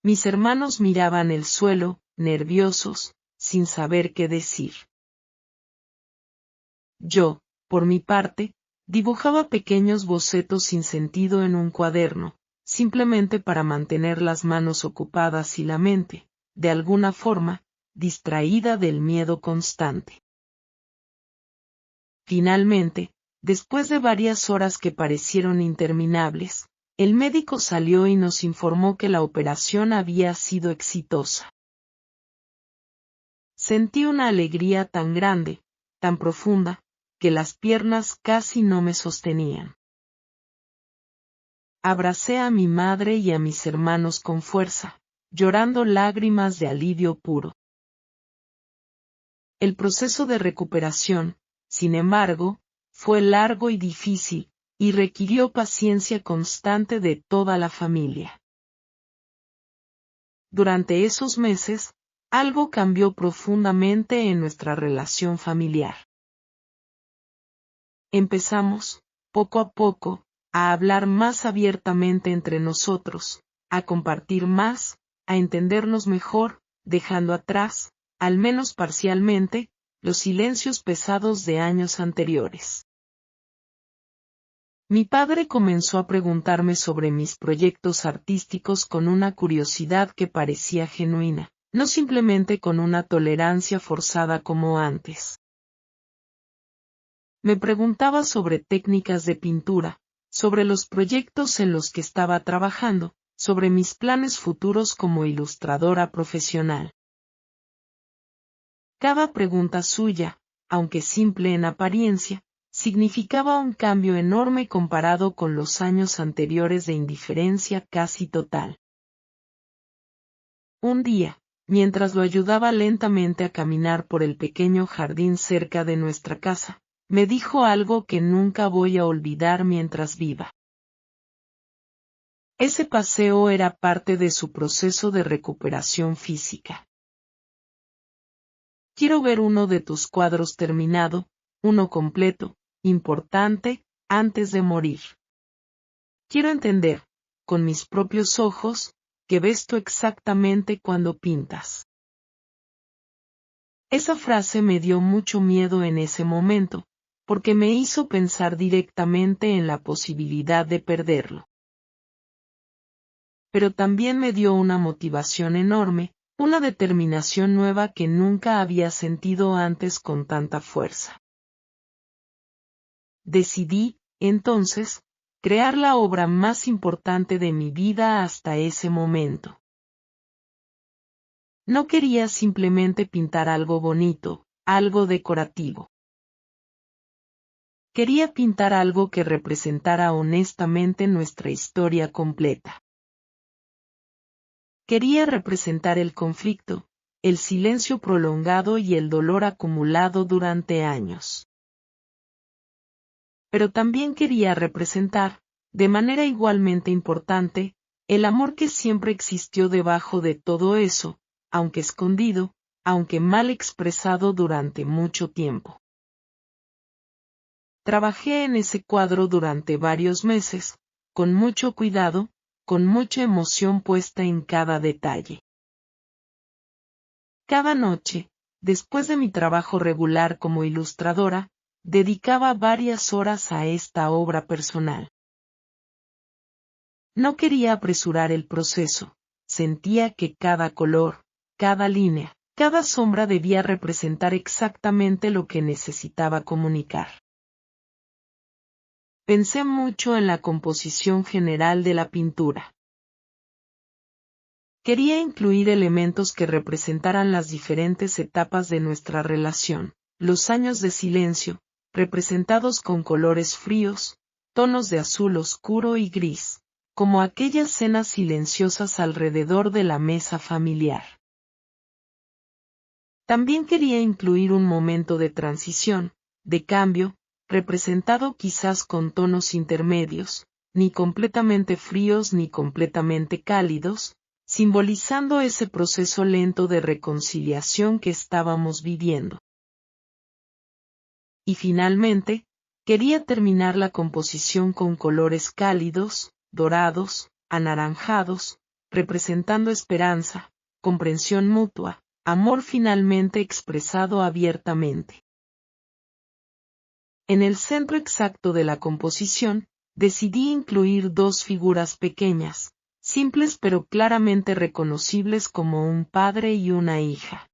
Speaker 1: Mis hermanos miraban el suelo, nerviosos, sin saber qué decir. Yo, por mi parte, dibujaba pequeños bocetos sin sentido en un cuaderno, simplemente para mantener las manos ocupadas y la mente, de alguna forma, distraída del miedo constante. Finalmente, después de varias horas que parecieron interminables, el médico salió y nos informó que la operación había sido exitosa. Sentí una alegría tan grande, tan profunda, que las piernas casi no me sostenían. Abracé a mi madre y a mis hermanos con fuerza, llorando lágrimas de alivio puro. El proceso de recuperación, sin embargo, fue largo y difícil, y requirió paciencia constante de toda la familia. Durante esos meses, algo cambió profundamente en nuestra relación familiar. Empezamos, poco a poco, a hablar más abiertamente entre nosotros, a compartir más, a entendernos mejor, dejando atrás, al menos parcialmente, los silencios pesados de años anteriores. Mi padre comenzó a preguntarme sobre mis proyectos artísticos con una curiosidad que parecía genuina, no simplemente con una tolerancia forzada como antes. Me preguntaba sobre técnicas de pintura, sobre los proyectos en los que estaba trabajando, sobre mis planes futuros como ilustradora profesional. Cada pregunta suya, aunque simple en apariencia, significaba un cambio enorme comparado con los años anteriores de indiferencia casi total. Un día, mientras lo ayudaba lentamente a caminar por el pequeño jardín cerca de nuestra casa, me dijo algo que nunca voy a olvidar mientras viva. Ese paseo era parte de su proceso de recuperación física. Quiero ver uno de tus cuadros terminado, uno completo, importante, antes de morir. Quiero entender, con mis propios ojos, que ves tú exactamente cuando pintas. Esa frase me dio mucho miedo en ese momento, porque me hizo pensar directamente en la posibilidad de perderlo. Pero también me dio una motivación enorme, una determinación nueva que nunca había sentido antes con tanta fuerza. Decidí, entonces, crear la obra más importante de mi vida hasta ese momento. No quería simplemente pintar algo bonito, algo decorativo. Quería pintar algo que representara honestamente nuestra historia completa. Quería representar el conflicto, el silencio prolongado y el dolor acumulado durante años. Pero también quería representar, de manera igualmente importante, el amor que siempre existió debajo de todo eso, aunque escondido, aunque mal expresado durante mucho tiempo. Trabajé en ese cuadro durante varios meses, con mucho cuidado, con mucha emoción puesta en cada detalle. Cada noche, después de mi trabajo regular como ilustradora, dedicaba varias horas a esta obra personal. No quería apresurar el proceso, sentía que cada color, cada línea, cada sombra debía representar exactamente lo que necesitaba comunicar. Pensé mucho en la composición general de la pintura. Quería incluir elementos que representaran las diferentes etapas de nuestra relación, los años de silencio, representados con colores fríos, tonos de azul oscuro y gris, como aquellas cenas silenciosas alrededor de la mesa familiar. También quería incluir un momento de transición, de cambio, representado quizás con tonos intermedios, ni completamente fríos ni completamente cálidos, simbolizando ese proceso lento de reconciliación que estábamos viviendo. Y finalmente, quería terminar la composición con colores cálidos, dorados, anaranjados, representando esperanza, comprensión mutua, amor finalmente expresado abiertamente. En el centro exacto de la composición, decidí incluir dos figuras pequeñas, simples pero claramente reconocibles como un padre y una hija.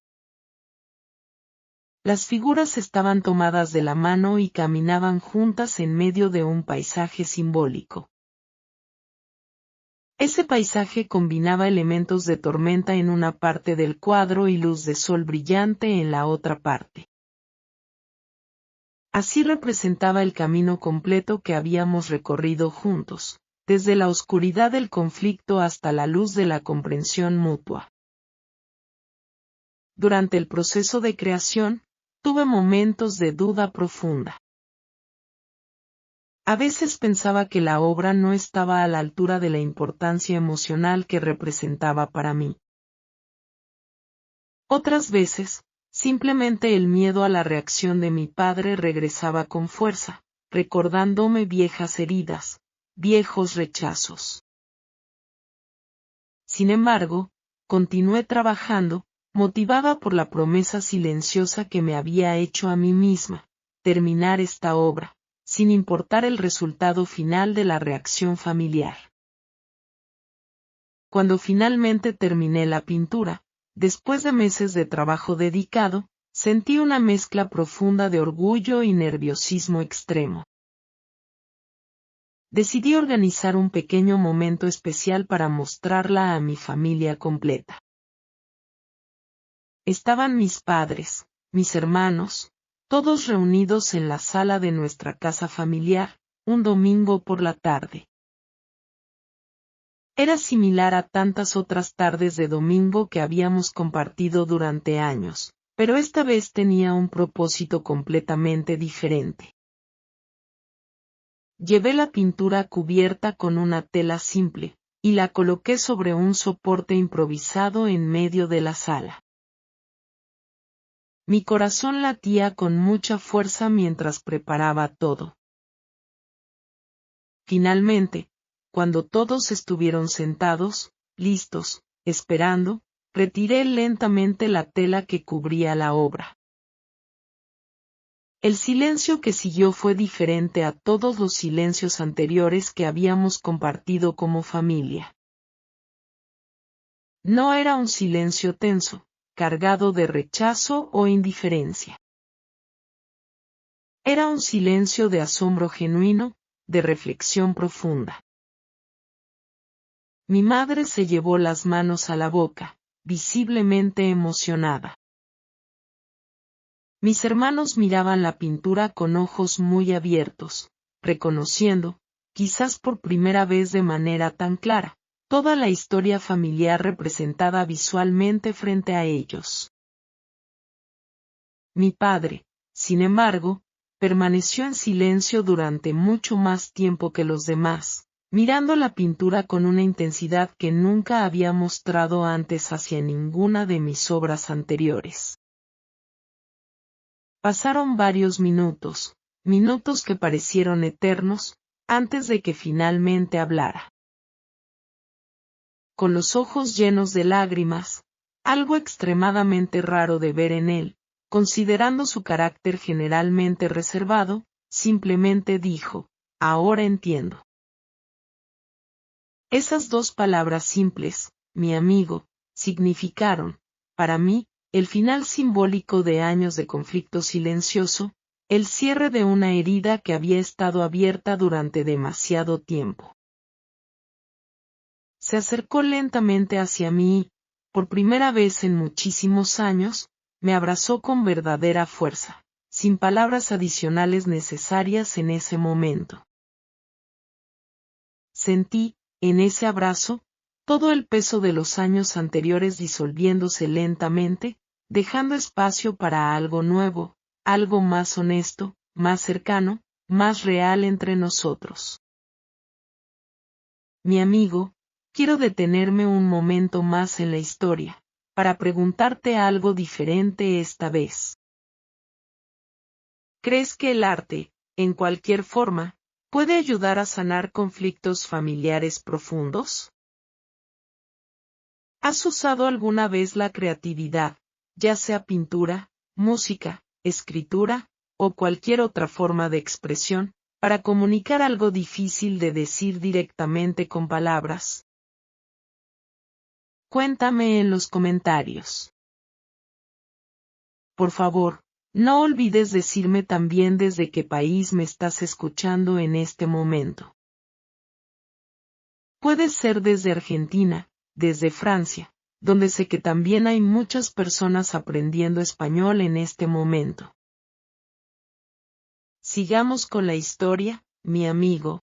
Speaker 1: Las figuras estaban tomadas de la mano y caminaban juntas en medio de un paisaje simbólico. Ese paisaje combinaba elementos de tormenta en una parte del cuadro y luz de sol brillante en la otra parte. Así representaba el camino completo que habíamos recorrido juntos, desde la oscuridad del conflicto hasta la luz de la comprensión mutua. Durante el proceso de creación, tuve momentos de duda profunda. A veces pensaba que la obra no estaba a la altura de la importancia emocional que representaba para mí. Otras veces, simplemente el miedo a la reacción de mi padre regresaba con fuerza, recordándome viejas heridas, viejos rechazos. Sin embargo, continué trabajando, motivada por la promesa silenciosa que me había hecho a mí misma, terminar esta obra, sin importar el resultado final de la reacción familiar. Cuando finalmente terminé la pintura, después de meses de trabajo dedicado, sentí una mezcla profunda de orgullo y nerviosismo extremo. Decidí organizar un pequeño momento especial para mostrarla a mi familia completa. Estaban mis padres, mis hermanos, todos reunidos en la sala de nuestra casa familiar, un domingo por la tarde. Era similar a tantas otras tardes de domingo que habíamos compartido durante años, pero esta vez tenía un propósito completamente diferente. Llevé la pintura cubierta con una tela simple, y la coloqué sobre un soporte improvisado en medio de la sala. Mi corazón latía con mucha fuerza mientras preparaba todo. Finalmente, cuando todos estuvieron sentados, listos, esperando, retiré lentamente la tela que cubría la obra. El silencio que siguió fue diferente a todos los silencios anteriores que habíamos compartido como familia. No era un silencio tenso, cargado de rechazo o indiferencia. Era un silencio de asombro genuino, de reflexión profunda. Mi madre se llevó las manos a la boca, visiblemente emocionada. Mis hermanos miraban la pintura con ojos muy abiertos, reconociendo, quizás por primera vez de manera tan clara, toda la historia familiar representada visualmente frente a ellos. Mi padre, sin embargo, permaneció en silencio durante mucho más tiempo que los demás, mirando la pintura con una intensidad que nunca había mostrado antes hacia ninguna de mis obras anteriores. Pasaron varios minutos, minutos que parecieron eternos, antes de que finalmente hablara. Con los ojos llenos de lágrimas, algo extremadamente raro de ver en él, considerando su carácter generalmente reservado, simplemente dijo, ahora entiendo. Esas dos palabras simples, mi amigo, significaron, para mí, el final simbólico de años de conflicto silencioso, el cierre de una herida que había estado abierta durante demasiado tiempo. Se acercó lentamente hacia mí y, por primera vez en muchísimos años, me abrazó con verdadera fuerza, sin palabras adicionales necesarias en ese momento. Sentí, en ese abrazo, todo el peso de los años anteriores disolviéndose lentamente, dejando espacio para algo nuevo, algo más honesto, más cercano, más real entre nosotros. Mi amigo, quiero detenerme un momento más en la historia, para preguntarte algo diferente esta vez. ¿Crees que el arte, en cualquier forma, puede ayudar a sanar conflictos familiares profundos? ¿Has usado alguna vez la creatividad, ya sea pintura, música, escritura, o cualquier otra forma de expresión, para comunicar algo difícil de decir directamente con palabras? Cuéntame en los comentarios. Por favor, no olvides decirme también desde qué país me estás escuchando en este momento. Puede ser desde Argentina, desde Francia, donde sé que también hay muchas personas aprendiendo español en este momento. Sigamos con la historia, mi amigo.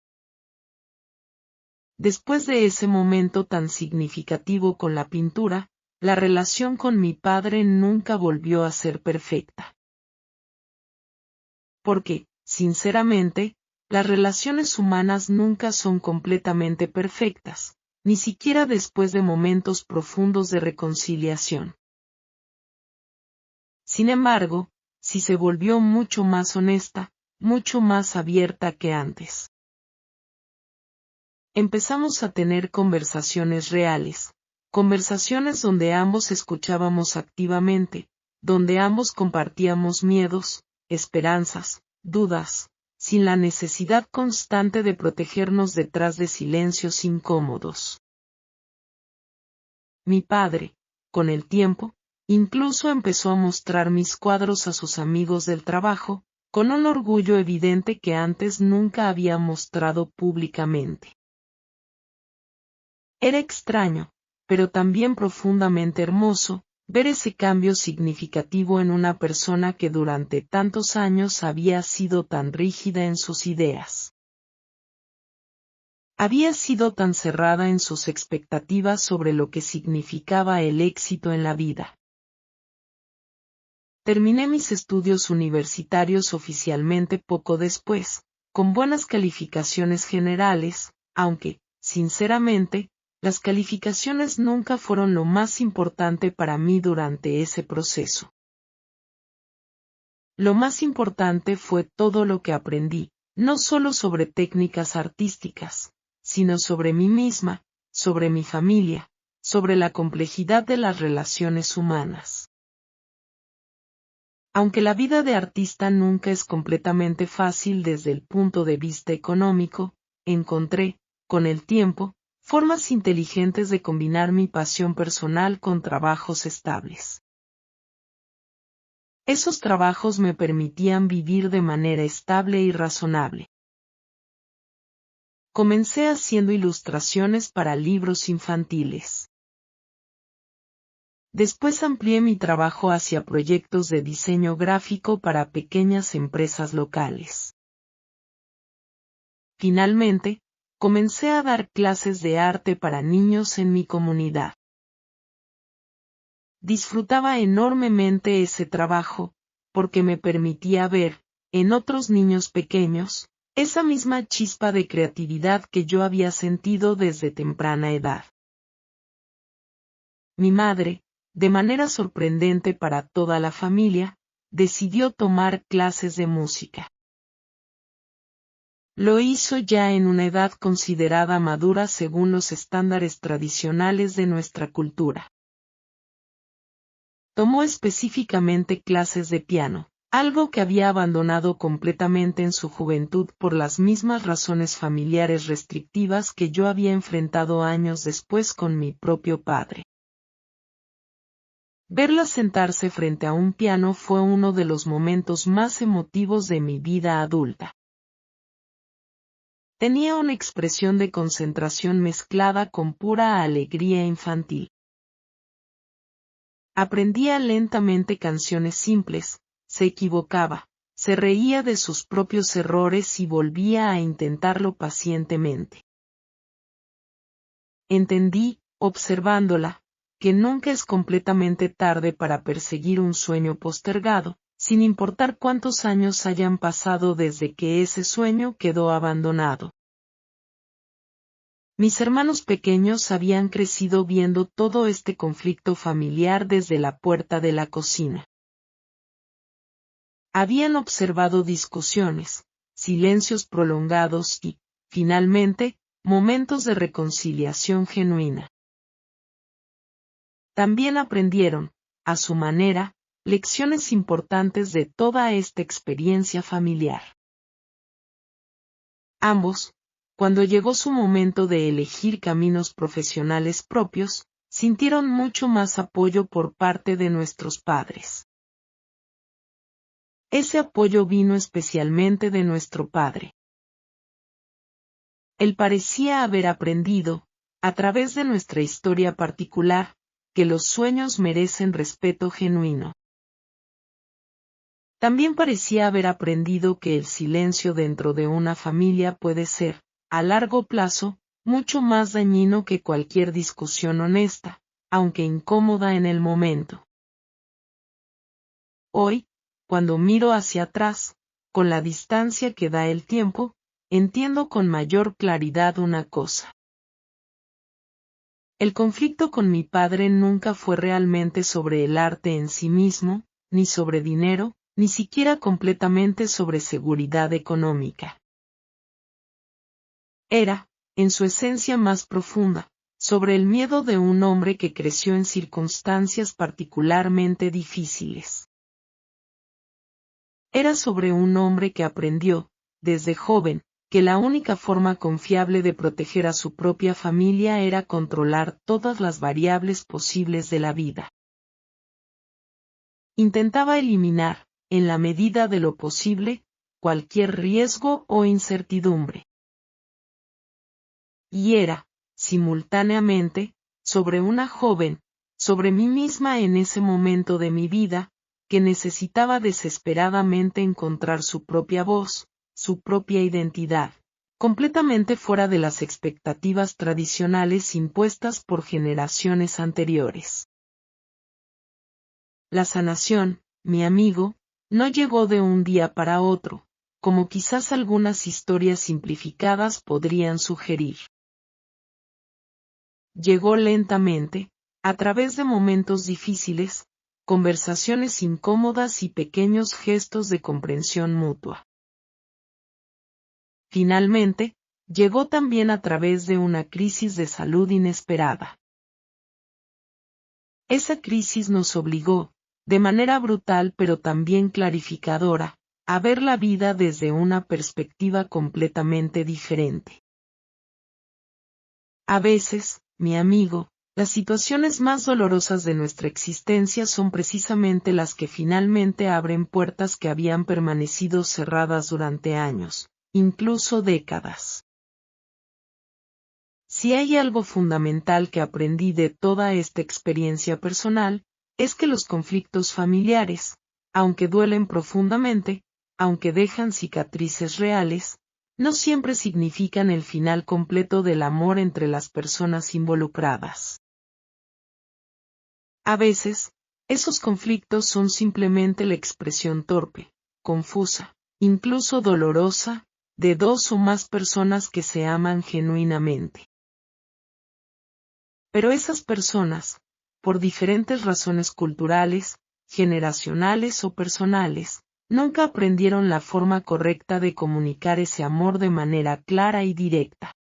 Speaker 1: Después de ese momento tan significativo con la pintura, la relación con mi padre nunca volvió a ser perfecta. Porque, sinceramente, las relaciones humanas nunca son completamente perfectas, ni siquiera después de momentos profundos de reconciliación. Sin embargo, sí se volvió mucho más honesta, mucho más abierta que antes. Empezamos a tener conversaciones reales, conversaciones donde ambos escuchábamos activamente, donde ambos compartíamos miedos, esperanzas, dudas, sin la necesidad constante de protegernos detrás de silencios incómodos. Mi padre, con el tiempo, incluso empezó a mostrar mis cuadros a sus amigos del trabajo, con un orgullo evidente que antes nunca había mostrado públicamente. Era extraño, pero también profundamente hermoso, ver ese cambio significativo en una persona que durante tantos años había sido tan rígida en sus ideas. Había sido tan cerrada en sus expectativas sobre lo que significaba el éxito en la vida. Terminé mis estudios universitarios oficialmente poco después, con buenas calificaciones generales, aunque, sinceramente, las calificaciones nunca fueron lo más importante para mí durante ese proceso. Lo más importante fue todo lo que aprendí, no solo sobre técnicas artísticas, sino sobre mí misma, sobre mi familia, sobre la complejidad de las relaciones humanas. Aunque la vida de artista nunca es completamente fácil desde el punto de vista económico, encontré, con el tiempo, formas inteligentes de combinar mi pasión personal con trabajos estables. Esos trabajos me permitían vivir de manera estable y razonable. Comencé haciendo ilustraciones para libros infantiles. Después amplié mi trabajo hacia proyectos de diseño gráfico para pequeñas empresas locales. Finalmente, comencé a dar clases de arte para niños en mi comunidad. Disfrutaba enormemente ese trabajo, porque me permitía ver, en otros niños pequeños, esa misma chispa de creatividad que yo había sentido desde temprana edad. Mi madre, de manera sorprendente para toda la familia, decidió tomar clases de música. Lo hizo ya en una edad considerada madura según los estándares tradicionales de nuestra cultura. Tomó específicamente clases de piano, algo que había abandonado completamente en su juventud por las mismas razones familiares restrictivas que yo había enfrentado años después con mi propio padre. Verla sentarse frente a un piano fue uno de los momentos más emotivos de mi vida adulta. Tenía una expresión de concentración mezclada con pura alegría infantil. Aprendía lentamente canciones simples, se equivocaba, se reía de sus propios errores y volvía a intentarlo pacientemente. Entendí, observándola, que nunca es completamente tarde para perseguir un sueño postergado, sin importar cuántos años hayan pasado desde que ese sueño quedó abandonado. Mis hermanos pequeños habían crecido viendo todo este conflicto familiar desde la puerta de la cocina. Habían observado discusiones, silencios prolongados y, finalmente, momentos de reconciliación genuina. También aprendieron, a su manera, lecciones importantes de toda esta experiencia familiar. Ambos, cuando llegó su momento de elegir caminos profesionales propios, sintieron mucho más apoyo por parte de nuestros padres. Ese apoyo vino especialmente de nuestro padre. Él parecía haber aprendido, a través de nuestra historia particular, que los sueños merecen respeto genuino. También parecía haber aprendido que el silencio dentro de una familia puede ser, a largo plazo, mucho más dañino que cualquier discusión honesta, aunque incómoda en el momento. Hoy, cuando miro hacia atrás, con la distancia que da el tiempo, entiendo con mayor claridad una cosa. El conflicto con mi padre nunca fue realmente sobre el arte en sí mismo, ni sobre dinero, ni siquiera completamente sobre seguridad económica. Era, en su esencia más profunda, sobre el miedo de un hombre que creció en circunstancias particularmente difíciles. Era sobre un hombre que aprendió, desde joven, que la única forma confiable de proteger a su propia familia era controlar todas las variables posibles de la vida. Intentaba eliminar, en la medida de lo posible, cualquier riesgo o incertidumbre. Y era, simultáneamente, sobre una joven, sobre mí misma en ese momento de mi vida, que necesitaba desesperadamente encontrar su propia voz, su propia identidad, completamente fuera de las expectativas tradicionales impuestas por generaciones anteriores. La sanación, mi amigo, no llegó de un día para otro, como quizás algunas historias simplificadas podrían sugerir. Llegó lentamente, a través de momentos difíciles, conversaciones incómodas y pequeños gestos de comprensión mutua. Finalmente, llegó también a través de una crisis de salud inesperada. Esa crisis nos obligó, de manera brutal pero también clarificadora, a ver la vida desde una perspectiva completamente diferente. A veces, mi amigo, las situaciones más dolorosas de nuestra existencia son precisamente las que finalmente abren puertas que habían permanecido cerradas durante años, incluso décadas. Si hay algo fundamental que aprendí de toda esta experiencia personal, es que los conflictos familiares, aunque duelen profundamente, aunque dejan cicatrices reales, no siempre significan el final completo del amor entre las personas involucradas. A veces, esos conflictos son simplemente la expresión torpe, confusa, incluso dolorosa, de dos o más personas que se aman genuinamente. Pero esas personas, por diferentes razones culturales, generacionales o personales, nunca aprendieron la forma correcta de comunicar ese amor de manera clara y directa.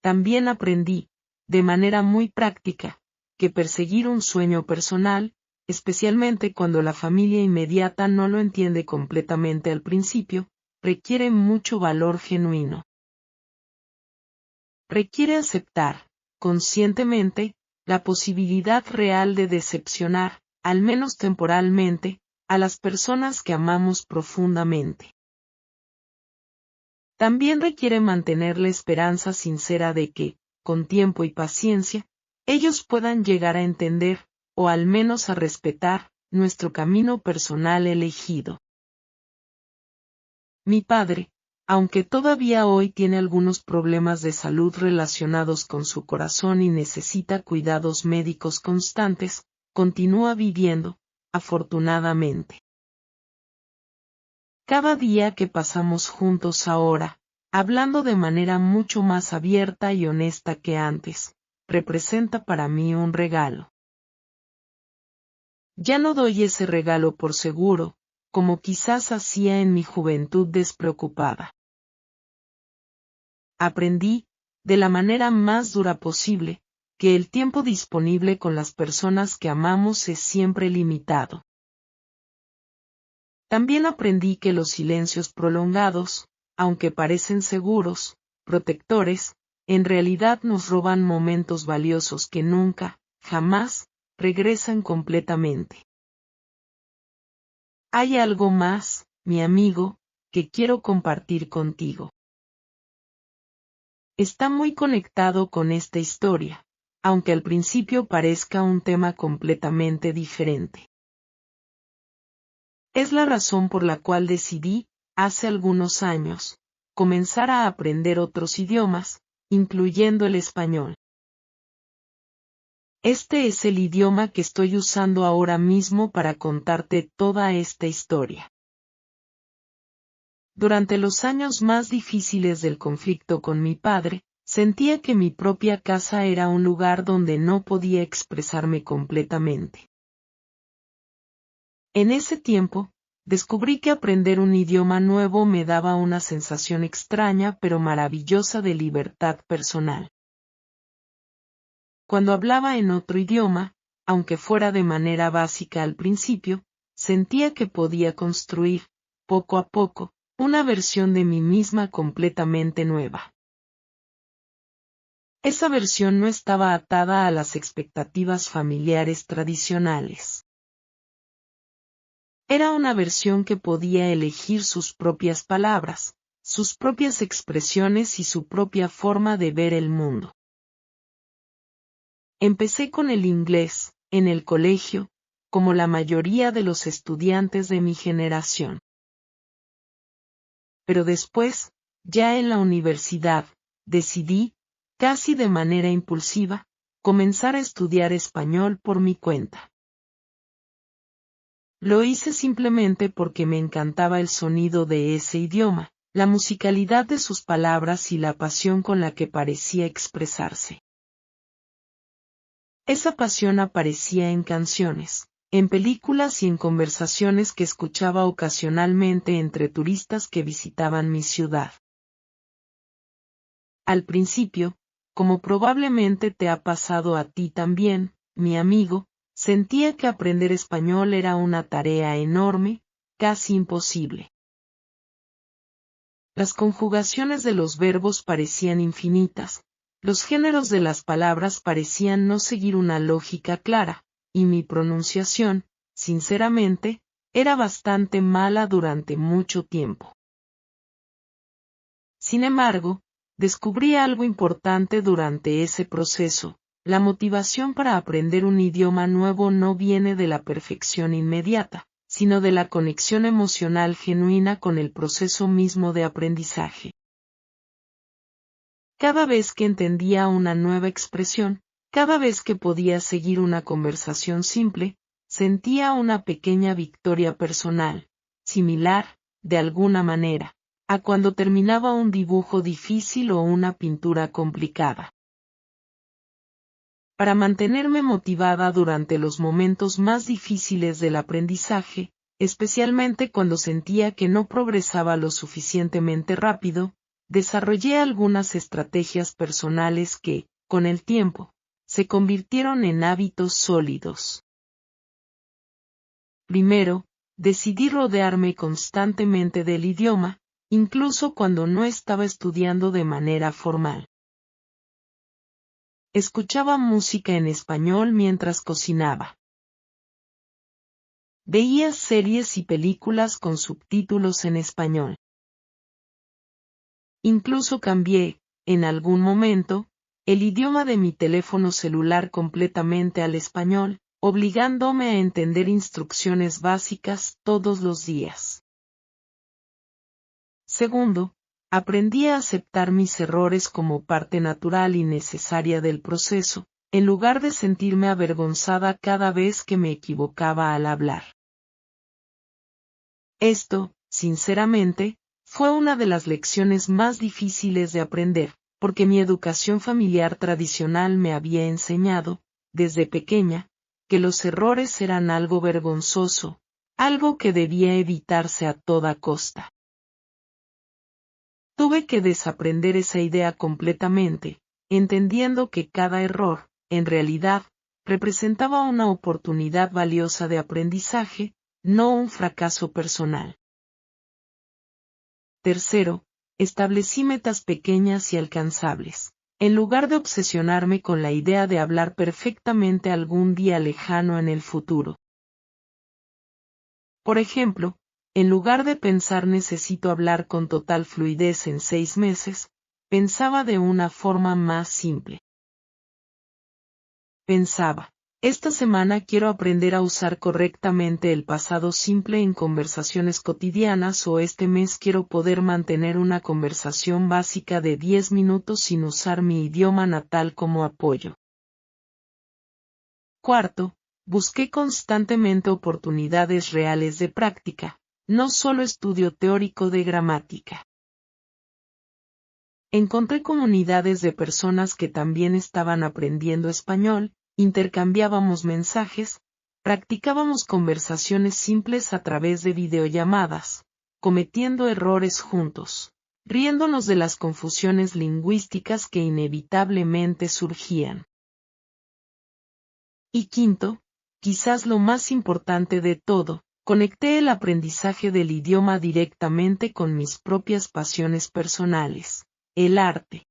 Speaker 1: También aprendí, de manera muy práctica, que perseguir un sueño personal, especialmente cuando la familia inmediata no lo entiende completamente al principio, requiere mucho valor genuino. Requiere aceptar, conscientemente, la posibilidad real de decepcionar, al menos temporalmente, a las personas que amamos profundamente. También requiere mantener la esperanza sincera de que, con tiempo y paciencia, ellos puedan llegar a entender, o al menos a respetar, nuestro camino personal elegido. Mi padre, aunque todavía hoy tiene algunos problemas de salud relacionados con su corazón y necesita cuidados médicos constantes, continúa viviendo, afortunadamente. Cada día que pasamos juntos ahora, hablando de manera mucho más abierta y honesta que antes, representa para mí un regalo. Ya no doy ese regalo por seguro, como quizás hacía en mi juventud despreocupada. Aprendí, de la manera más dura posible, que el tiempo disponible con las personas que amamos es siempre limitado. También aprendí que los silencios prolongados, aunque parecen seguros, protectores, en realidad nos roban momentos valiosos que nunca, jamás, regresan completamente. Hay algo más, mi amigo, que quiero compartir contigo. Está muy conectado con esta historia, aunque al principio parezca un tema completamente diferente. Es la razón por la cual decidí, hace algunos años, comenzar a aprender otros idiomas, incluyendo el español. Este es el idioma que estoy usando ahora mismo para contarte toda esta historia. Durante los años más difíciles del conflicto con mi padre, sentía que mi propia casa era un lugar donde no podía expresarme completamente. En ese tiempo, descubrí que aprender un idioma nuevo me daba una sensación extraña pero maravillosa de libertad personal. Cuando hablaba en otro idioma, aunque fuera de manera básica al principio, sentía que podía construir, poco a poco, una versión de mí misma completamente nueva. Esa versión no estaba atada a las expectativas familiares tradicionales. Era una versión que podía elegir sus propias palabras, sus propias expresiones y su propia forma de ver el mundo. Empecé con el inglés, en el colegio, como la mayoría de los estudiantes de mi generación. Pero después, ya en la universidad, decidí, casi de manera impulsiva, comenzar a estudiar español por mi cuenta. Lo hice simplemente porque me encantaba el sonido de ese idioma, la musicalidad de sus palabras y la pasión con la que parecía expresarse. Esa pasión aparecía en canciones, en películas y en conversaciones que escuchaba ocasionalmente entre turistas que visitaban mi ciudad. Al principio, como probablemente te ha pasado a ti también, mi amigo, sentía que aprender español era una tarea enorme, casi imposible. Las conjugaciones de los verbos parecían infinitas, los géneros de las palabras parecían no seguir una lógica clara, y mi pronunciación, sinceramente, era bastante mala durante mucho tiempo. Sin embargo, descubrí algo importante durante ese proceso: la motivación para aprender un idioma nuevo no viene de la perfección inmediata, sino de la conexión emocional genuina con el proceso mismo de aprendizaje. Cada vez que entendía una nueva expresión, cada vez que podía seguir una conversación simple, sentía una pequeña victoria personal, similar, de alguna manera, a cuando terminaba un dibujo difícil o una pintura complicada. Para mantenerme motivada durante los momentos más difíciles del aprendizaje, especialmente cuando sentía que no progresaba lo suficientemente rápido, desarrollé algunas estrategias personales que, con el tiempo, se convirtieron en hábitos sólidos. Primero, decidí rodearme constantemente del idioma, incluso cuando no estaba estudiando de manera formal. Escuchaba música en español mientras cocinaba. Veía series y películas con subtítulos en español. Incluso cambié, en algún momento, el idioma de mi teléfono celular completamente al español, obligándome a entender instrucciones básicas todos los días. Segundo, aprendí a aceptar mis errores como parte natural y necesaria del proceso, en lugar de sentirme avergonzada cada vez que me equivocaba al hablar. Esto, sinceramente, fue una de las lecciones más difíciles de aprender, porque mi educación familiar tradicional me había enseñado, desde pequeña, que los errores eran algo vergonzoso, algo que debía evitarse a toda costa. Tuve que desaprender esa idea completamente, entendiendo que cada error, en realidad, representaba una oportunidad valiosa de aprendizaje, no un fracaso personal. Tercero, establecí metas pequeñas y alcanzables, en lugar de obsesionarme con la idea de hablar perfectamente algún día lejano en el futuro. Por ejemplo, en lugar de pensar necesito hablar con total fluidez en 6 meses, pensaba de una forma más simple. Pensaba, esta semana quiero aprender a usar correctamente el pasado simple en conversaciones cotidianas, o este mes quiero poder mantener una conversación básica de 10 minutos sin usar mi idioma natal como apoyo. Cuarto, busqué constantemente oportunidades reales de práctica, no solo estudio teórico de gramática. Encontré comunidades de personas que también estaban aprendiendo español, intercambiábamos mensajes, practicábamos conversaciones simples a través de videollamadas, cometiendo errores juntos, riéndonos de las confusiones lingüísticas que inevitablemente surgían. Y quinto, quizás lo más importante de todo, Conecté el aprendizaje del idioma directamente con mis propias pasiones personales, el arte.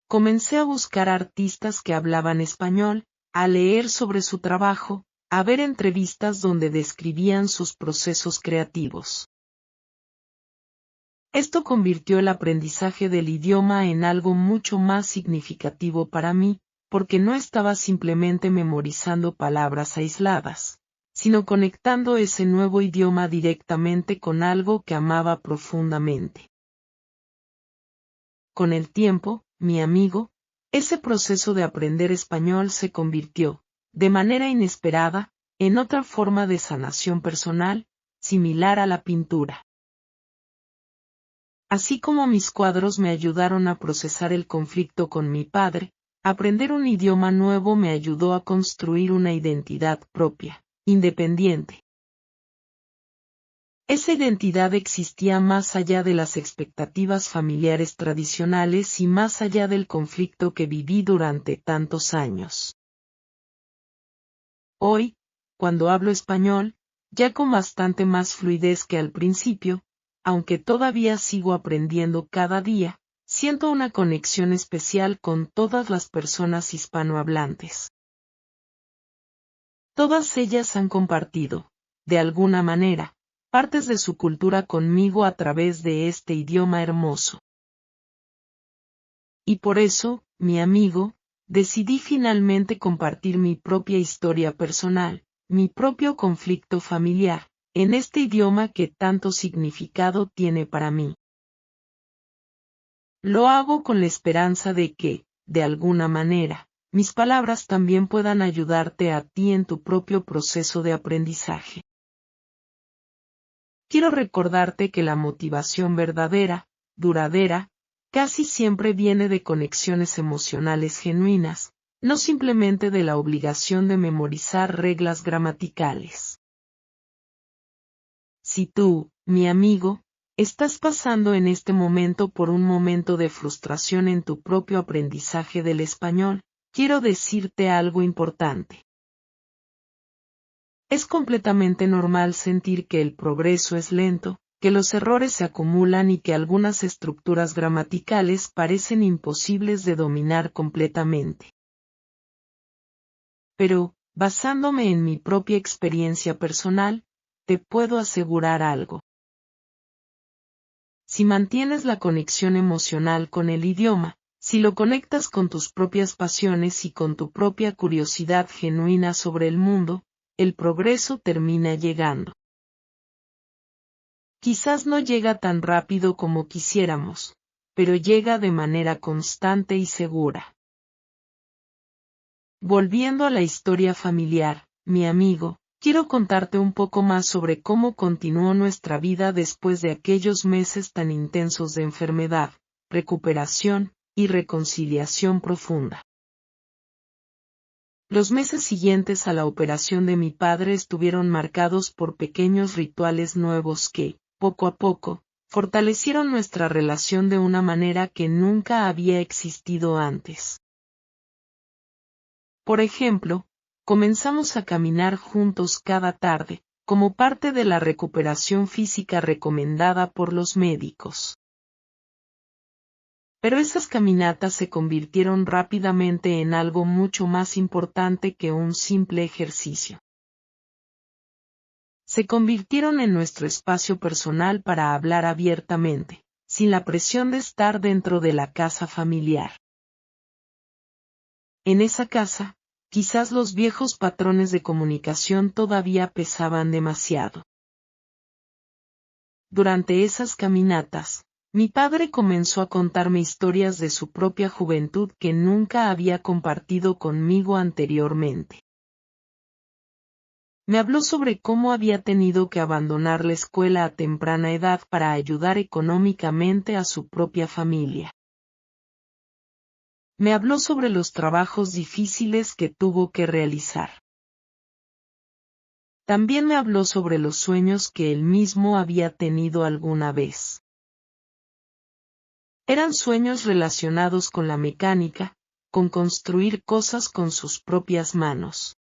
Speaker 1: Comencé a buscar artistas que hablaban español, a leer sobre su trabajo, a ver entrevistas donde describían sus procesos creativos. Esto convirtió el aprendizaje del idioma en algo mucho más significativo para mí, porque no estaba simplemente memorizando palabras aisladas, sino conectando ese nuevo idioma directamente con algo que amaba profundamente. Con el tiempo, mi amigo, ese proceso de aprender español se convirtió, de manera inesperada, en otra forma de sanación personal, similar a la pintura. Así como mis cuadros me ayudaron a procesar el conflicto con mi padre, aprender un idioma nuevo me ayudó a construir una identidad propia, independiente. Esa identidad existía más allá de las expectativas familiares tradicionales y más allá del conflicto que viví durante tantos años. Hoy, cuando hablo español, ya con bastante más fluidez que al principio, aunque todavía sigo aprendiendo cada día, siento una conexión especial con todas las personas hispanohablantes. Todas ellas han compartido, de alguna manera, partes de su cultura conmigo a través de este idioma hermoso. Y por eso, mi amigo, decidí finalmente compartir mi propia historia personal, mi propio conflicto familiar, en este idioma que tanto significado tiene para mí. Lo hago con la esperanza de que, de alguna manera, mis palabras también puedan ayudarte a ti en tu propio proceso de aprendizaje. Quiero recordarte que la motivación verdadera, duradera, casi siempre viene de conexiones emocionales genuinas, no simplemente de la obligación de memorizar reglas gramaticales. Si tú, mi amigo, estás pasando en este momento por un momento de frustración en tu propio aprendizaje del español, quiero decirte algo importante. Es completamente normal sentir que el progreso es lento, que los errores se acumulan y que algunas estructuras gramaticales parecen imposibles de dominar completamente. Pero, basándome en mi propia experiencia personal, te puedo asegurar algo. Si mantienes la conexión emocional con el idioma, si lo conectas con tus propias pasiones y con tu propia curiosidad genuina sobre el mundo, el progreso termina llegando. Quizás no llega tan rápido como quisiéramos, pero llega de manera constante y segura. Volviendo a la historia familiar, mi amigo, quiero contarte un poco más sobre cómo continuó nuestra vida después de aquellos meses tan intensos de enfermedad, recuperación y reconciliación profunda. Los meses siguientes a la operación de mi padre estuvieron marcados por pequeños rituales nuevos que, poco a poco, fortalecieron nuestra relación de una manera que nunca había existido antes. Por ejemplo, comenzamos a caminar juntos cada tarde, como parte de la recuperación física recomendada por los médicos. Pero esas caminatas se convirtieron rápidamente en algo mucho más importante que un simple ejercicio. Se convirtieron en nuestro espacio personal para hablar abiertamente, sin la presión de estar dentro de la casa familiar. En esa casa, quizás los viejos patrones de comunicación todavía pesaban demasiado. Durante esas caminatas, mi padre comenzó a contarme historias de su propia juventud que nunca había compartido conmigo anteriormente. Me habló sobre cómo había tenido que abandonar la escuela a temprana edad para ayudar económicamente a su propia familia. Me habló sobre los trabajos difíciles que tuvo que realizar. También me habló sobre los sueños que él mismo había tenido alguna vez. Eran sueños relacionados con la mecánica, con construir cosas con sus propias manos.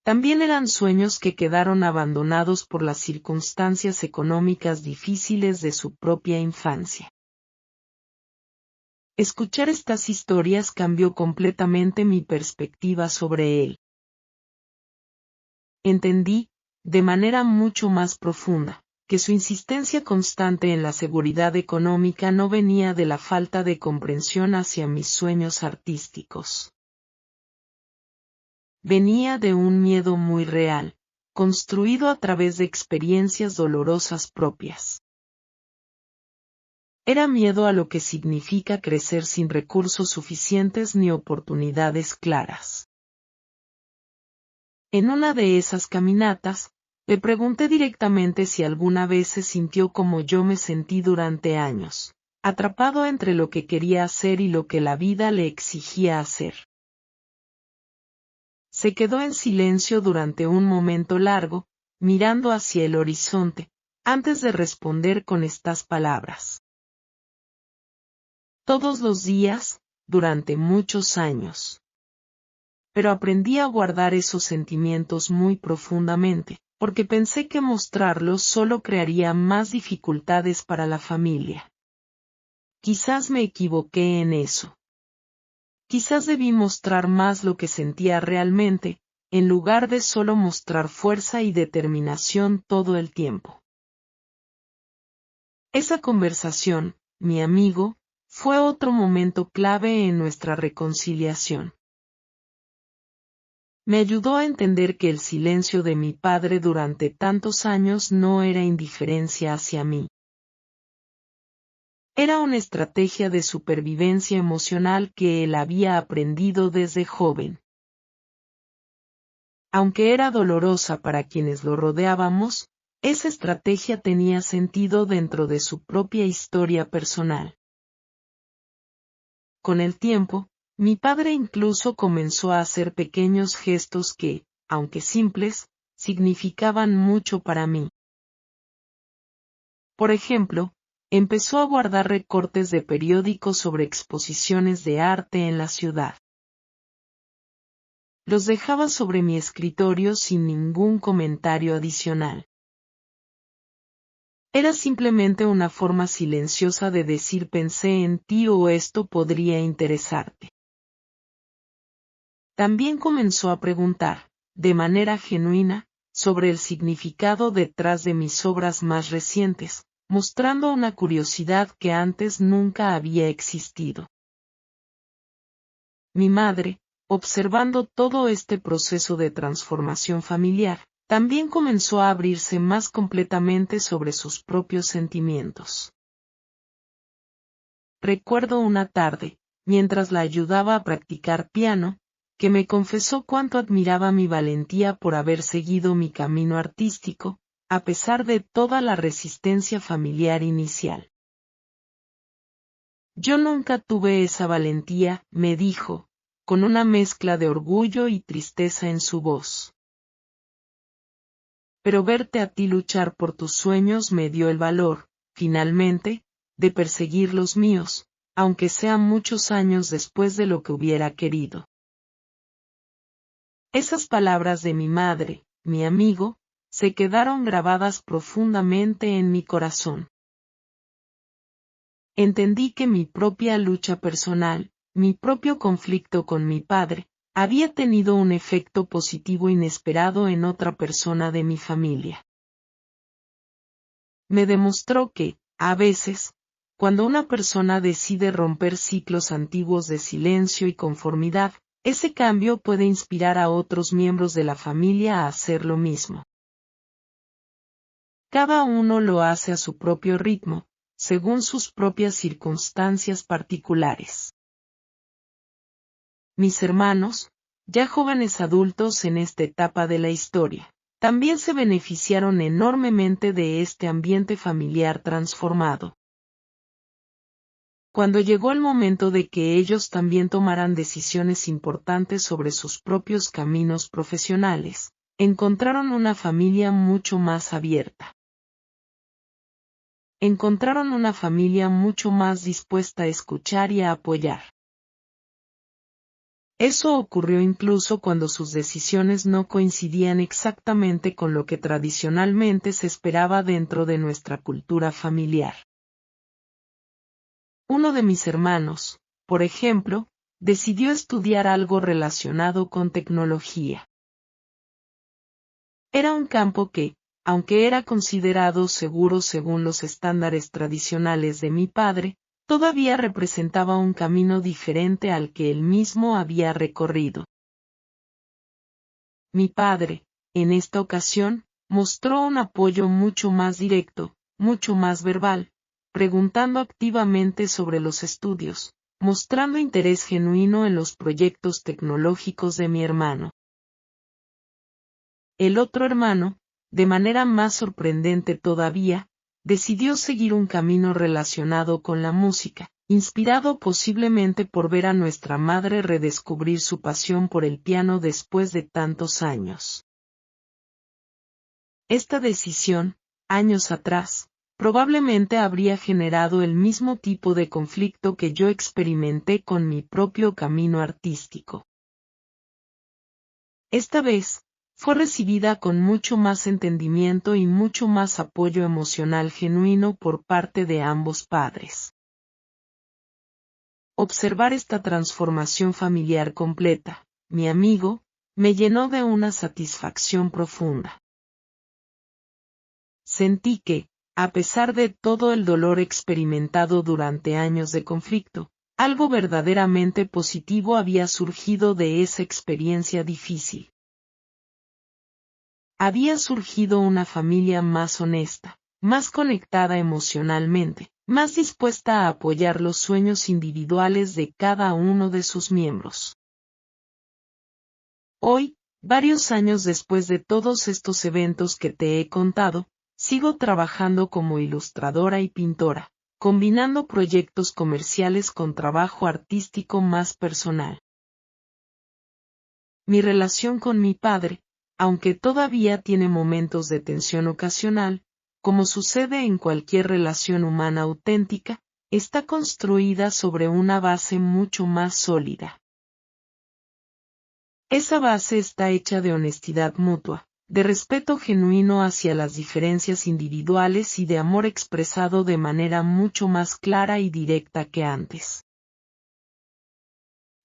Speaker 1: También eran sueños que quedaron abandonados por las circunstancias económicas difíciles de su propia infancia. Escuchar estas historias cambió completamente mi perspectiva sobre él. Entendí, de manera mucho más profunda, que su insistencia constante en la seguridad económica no venía de la falta de comprensión hacia mis sueños artísticos. Venía de un miedo muy real, construido a través de experiencias dolorosas propias. Era miedo a lo que significa crecer sin recursos suficientes ni oportunidades claras. En una de esas caminatas, le pregunté directamente si alguna vez se sintió como yo me sentí durante años, atrapado entre lo que quería hacer y lo que la vida le exigía hacer. Se quedó en silencio durante un momento largo, mirando hacia el horizonte, antes de responder con estas palabras. Todos los días, durante muchos años. Pero aprendí a guardar esos sentimientos muy profundamente, porque pensé que mostrarlos solo crearía más dificultades para la familia. Quizás me equivoqué en eso. Quizás debí mostrar más lo que sentía realmente, en lugar de solo mostrar fuerza y determinación todo el tiempo. Esa conversación, mi amigo, fue otro momento clave en nuestra reconciliación. Me ayudó a entender que el silencio de mi padre durante tantos años no era indiferencia hacia mí. Era una estrategia de supervivencia emocional que él había aprendido desde joven. Aunque era dolorosa para quienes lo rodeábamos, esa estrategia tenía sentido dentro de su propia historia personal. Con el tiempo, mi padre incluso comenzó a hacer pequeños gestos que, aunque simples, significaban mucho para mí. Por ejemplo, empezó a guardar recortes de periódicos sobre exposiciones de arte en la ciudad. Los dejaba sobre mi escritorio sin ningún comentario adicional. Era simplemente una forma silenciosa de decir pensé en ti o esto podría interesarte. También comenzó a preguntar, de manera genuina, sobre el significado detrás de mis obras más recientes, mostrando una curiosidad que antes nunca había existido. Mi madre, observando todo este proceso de transformación familiar, también comenzó a abrirse más completamente sobre sus propios sentimientos. Recuerdo una tarde, mientras la ayudaba a practicar piano, que me confesó cuánto admiraba mi valentía por haber seguido mi camino artístico, a pesar de toda la resistencia familiar inicial. Yo nunca tuve esa valentía, me dijo, con una mezcla de orgullo y tristeza en su voz. Pero verte a ti luchar por tus sueños me dio el valor, finalmente, de perseguir los míos, aunque sean muchos años después de lo que hubiera querido. Esas palabras de mi madre, mi amigo, se quedaron grabadas profundamente en mi corazón. Entendí que mi propia lucha personal, mi propio conflicto con mi padre, había tenido un efecto positivo inesperado en otra persona de mi familia. Me demostró que, a veces, cuando una persona decide romper ciclos antiguos de silencio y conformidad, ese cambio puede inspirar a otros miembros de la familia a hacer lo mismo. Cada uno lo hace a su propio ritmo, según sus propias circunstancias particulares. Mis hermanos, ya jóvenes adultos en esta etapa de la historia, también se beneficiaron enormemente de este ambiente familiar transformado. Cuando llegó el momento de que ellos también tomaran decisiones importantes sobre sus propios caminos profesionales, encontraron una familia mucho más abierta. Encontraron una familia mucho más dispuesta a escuchar y a apoyar. Eso ocurrió incluso cuando sus decisiones no coincidían exactamente con lo que tradicionalmente se esperaba dentro de nuestra cultura familiar. Uno de mis hermanos, por ejemplo, decidió estudiar algo relacionado con tecnología. Era un campo que, aunque era considerado seguro según los estándares tradicionales de mi padre, todavía representaba un camino diferente al que él mismo había recorrido. Mi padre, en esta ocasión, mostró un apoyo mucho más directo, mucho más verbal, preguntando activamente sobre los estudios, mostrando interés genuino en los proyectos tecnológicos de mi hermano. El otro hermano, de manera más sorprendente todavía, decidió seguir un camino relacionado con la música, inspirado posiblemente por ver a nuestra madre redescubrir su pasión por el piano después de tantos años. Esta decisión, años atrás, probablemente habría generado el mismo tipo de conflicto que yo experimenté con mi propio camino artístico. Esta vez, fue recibida con mucho más entendimiento y mucho más apoyo emocional genuino por parte de ambos padres. Observar esta transformación familiar completa, mi amigo, me llenó de una satisfacción profunda. Sentí que, a pesar de todo el dolor experimentado durante años de conflicto, algo verdaderamente positivo había surgido de esa experiencia difícil. Había surgido una familia más honesta, más conectada emocionalmente, más dispuesta a apoyar los sueños individuales de cada uno de sus miembros. Hoy, varios años después de todos estos eventos que te he contado, sigo trabajando como ilustradora y pintora, combinando proyectos comerciales con trabajo artístico más personal. Mi relación con mi padre, aunque todavía tiene momentos de tensión ocasional, como sucede en cualquier relación humana auténtica, está construida sobre una base mucho más sólida. Esa base está hecha de honestidad mutua, de respeto genuino hacia las diferencias individuales y de amor expresado de manera mucho más clara y directa que antes.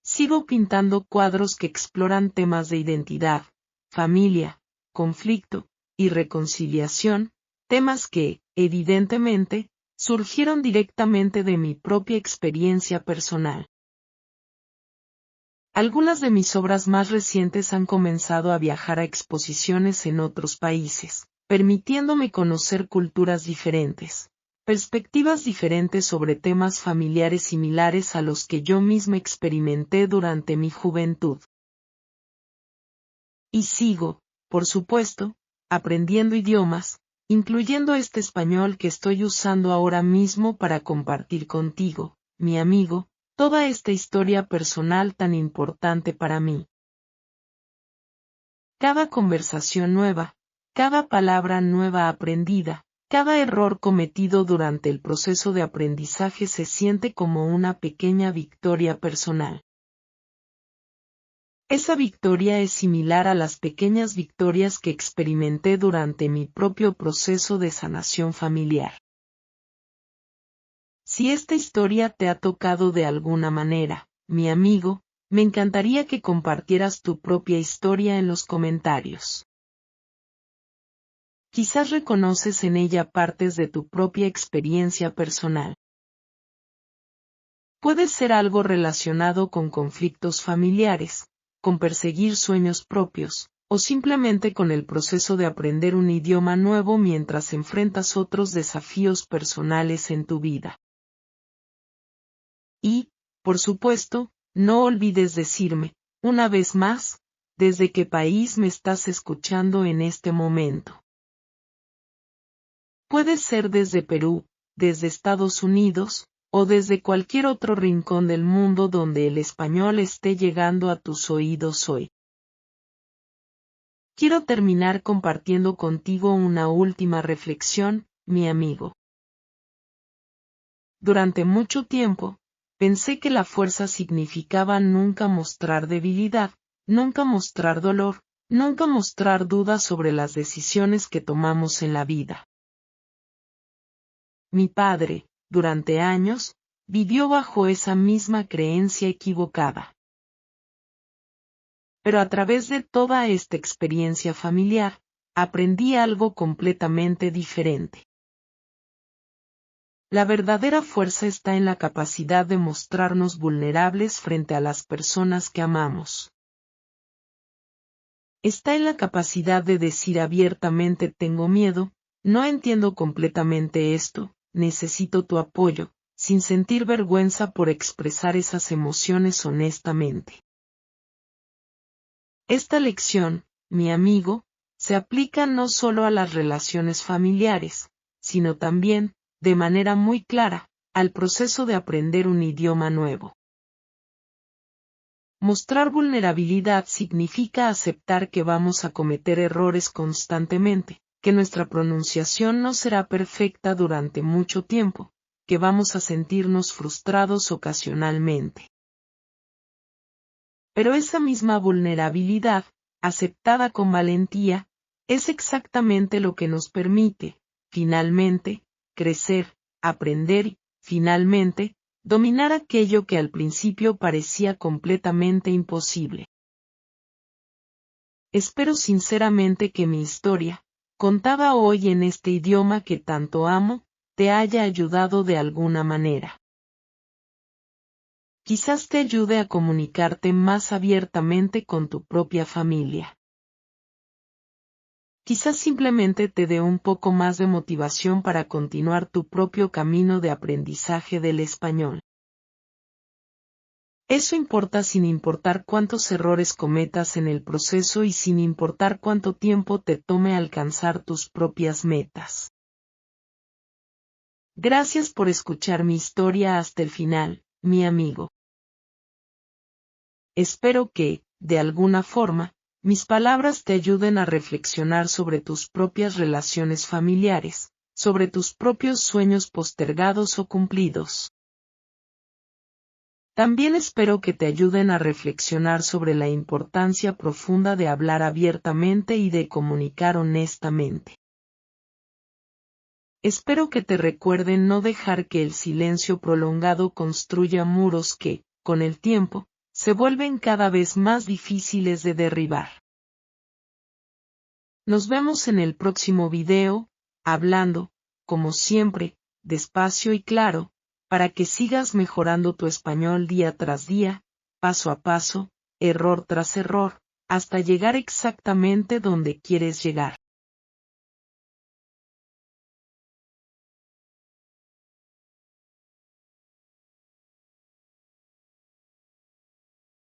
Speaker 1: Sigo pintando cuadros que exploran temas de identidad, familia, conflicto y reconciliación, temas que, evidentemente, surgieron directamente de mi propia experiencia personal. Algunas de mis obras más recientes han comenzado a viajar a exposiciones en otros países, permitiéndome conocer culturas diferentes, perspectivas diferentes sobre temas familiares similares a los que yo misma experimenté durante mi juventud. Y sigo, por supuesto, aprendiendo idiomas, incluyendo este español que estoy usando ahora mismo para compartir contigo, mi amigo, toda esta historia personal tan importante para mí. Cada conversación nueva, cada palabra nueva aprendida, cada error cometido durante el proceso de aprendizaje se siente como una pequeña victoria personal. Esa victoria es similar a las pequeñas victorias que experimenté durante mi propio proceso de sanación familiar. Si esta historia te ha tocado de alguna manera, mi amigo, me encantaría que compartieras tu propia historia en los comentarios. Quizás reconoces en ella partes de tu propia experiencia personal. Puede ser algo relacionado con conflictos familiares, con perseguir sueños propios, o simplemente con el proceso de aprender un idioma nuevo mientras enfrentas otros desafíos personales en tu vida. Y, por supuesto, no olvides decirme, una vez más, desde qué país me estás escuchando en este momento. Puede ser desde Perú, desde Estados Unidos, o desde cualquier otro rincón del mundo donde el español esté llegando a tus oídos hoy. Quiero terminar compartiendo contigo una última reflexión, mi amigo. Durante mucho tiempo, Pensé que la fuerza significaba nunca mostrar debilidad, nunca mostrar dolor, nunca mostrar dudas sobre las decisiones que tomamos en la vida. Mi padre, durante años, vivió bajo esa misma creencia equivocada. Pero a través de toda esta experiencia familiar, aprendí algo completamente diferente. La verdadera fuerza está en la capacidad de mostrarnos vulnerables frente a las personas que amamos. Está en la capacidad de decir abiertamente tengo miedo, no entiendo completamente esto, necesito tu apoyo, sin sentir vergüenza por expresar esas emociones honestamente. Esta lección, mi amigo, se aplica no solo a las relaciones familiares, sino también, de manera muy clara, al proceso de aprender un idioma nuevo. Mostrar vulnerabilidad significa aceptar que vamos a cometer errores constantemente, que nuestra pronunciación no será perfecta durante mucho tiempo, que vamos a sentirnos frustrados ocasionalmente. Pero esa misma vulnerabilidad, aceptada con valentía, es exactamente lo que nos permite, finalmente, crecer, aprender y, finalmente, dominar aquello que al principio parecía completamente imposible. Espero sinceramente que mi historia, contada hoy en este idioma que tanto amo, te haya ayudado de alguna manera. Quizás te ayude a comunicarte más abiertamente con tu propia familia. Quizás simplemente te dé un poco más de motivación para continuar tu propio camino de aprendizaje del español. Eso importa sin importar cuántos errores cometas en el proceso y sin importar cuánto tiempo te tome alcanzar tus propias metas. Gracias por escuchar mi historia hasta el final, mi amigo. Espero que, de alguna forma, mis palabras te ayuden a reflexionar sobre tus propias relaciones familiares, sobre tus propios sueños postergados o cumplidos. También espero que te ayuden a reflexionar sobre la importancia profunda de hablar abiertamente y de comunicar honestamente. Espero que te recuerden no dejar que el silencio prolongado construya muros que, con el tiempo, se vuelven cada vez más difíciles de derribar. Nos vemos en el próximo video, hablando, como siempre, despacio y claro, para que sigas mejorando tu español día tras día, paso a paso, error tras error, hasta llegar exactamente donde quieres llegar.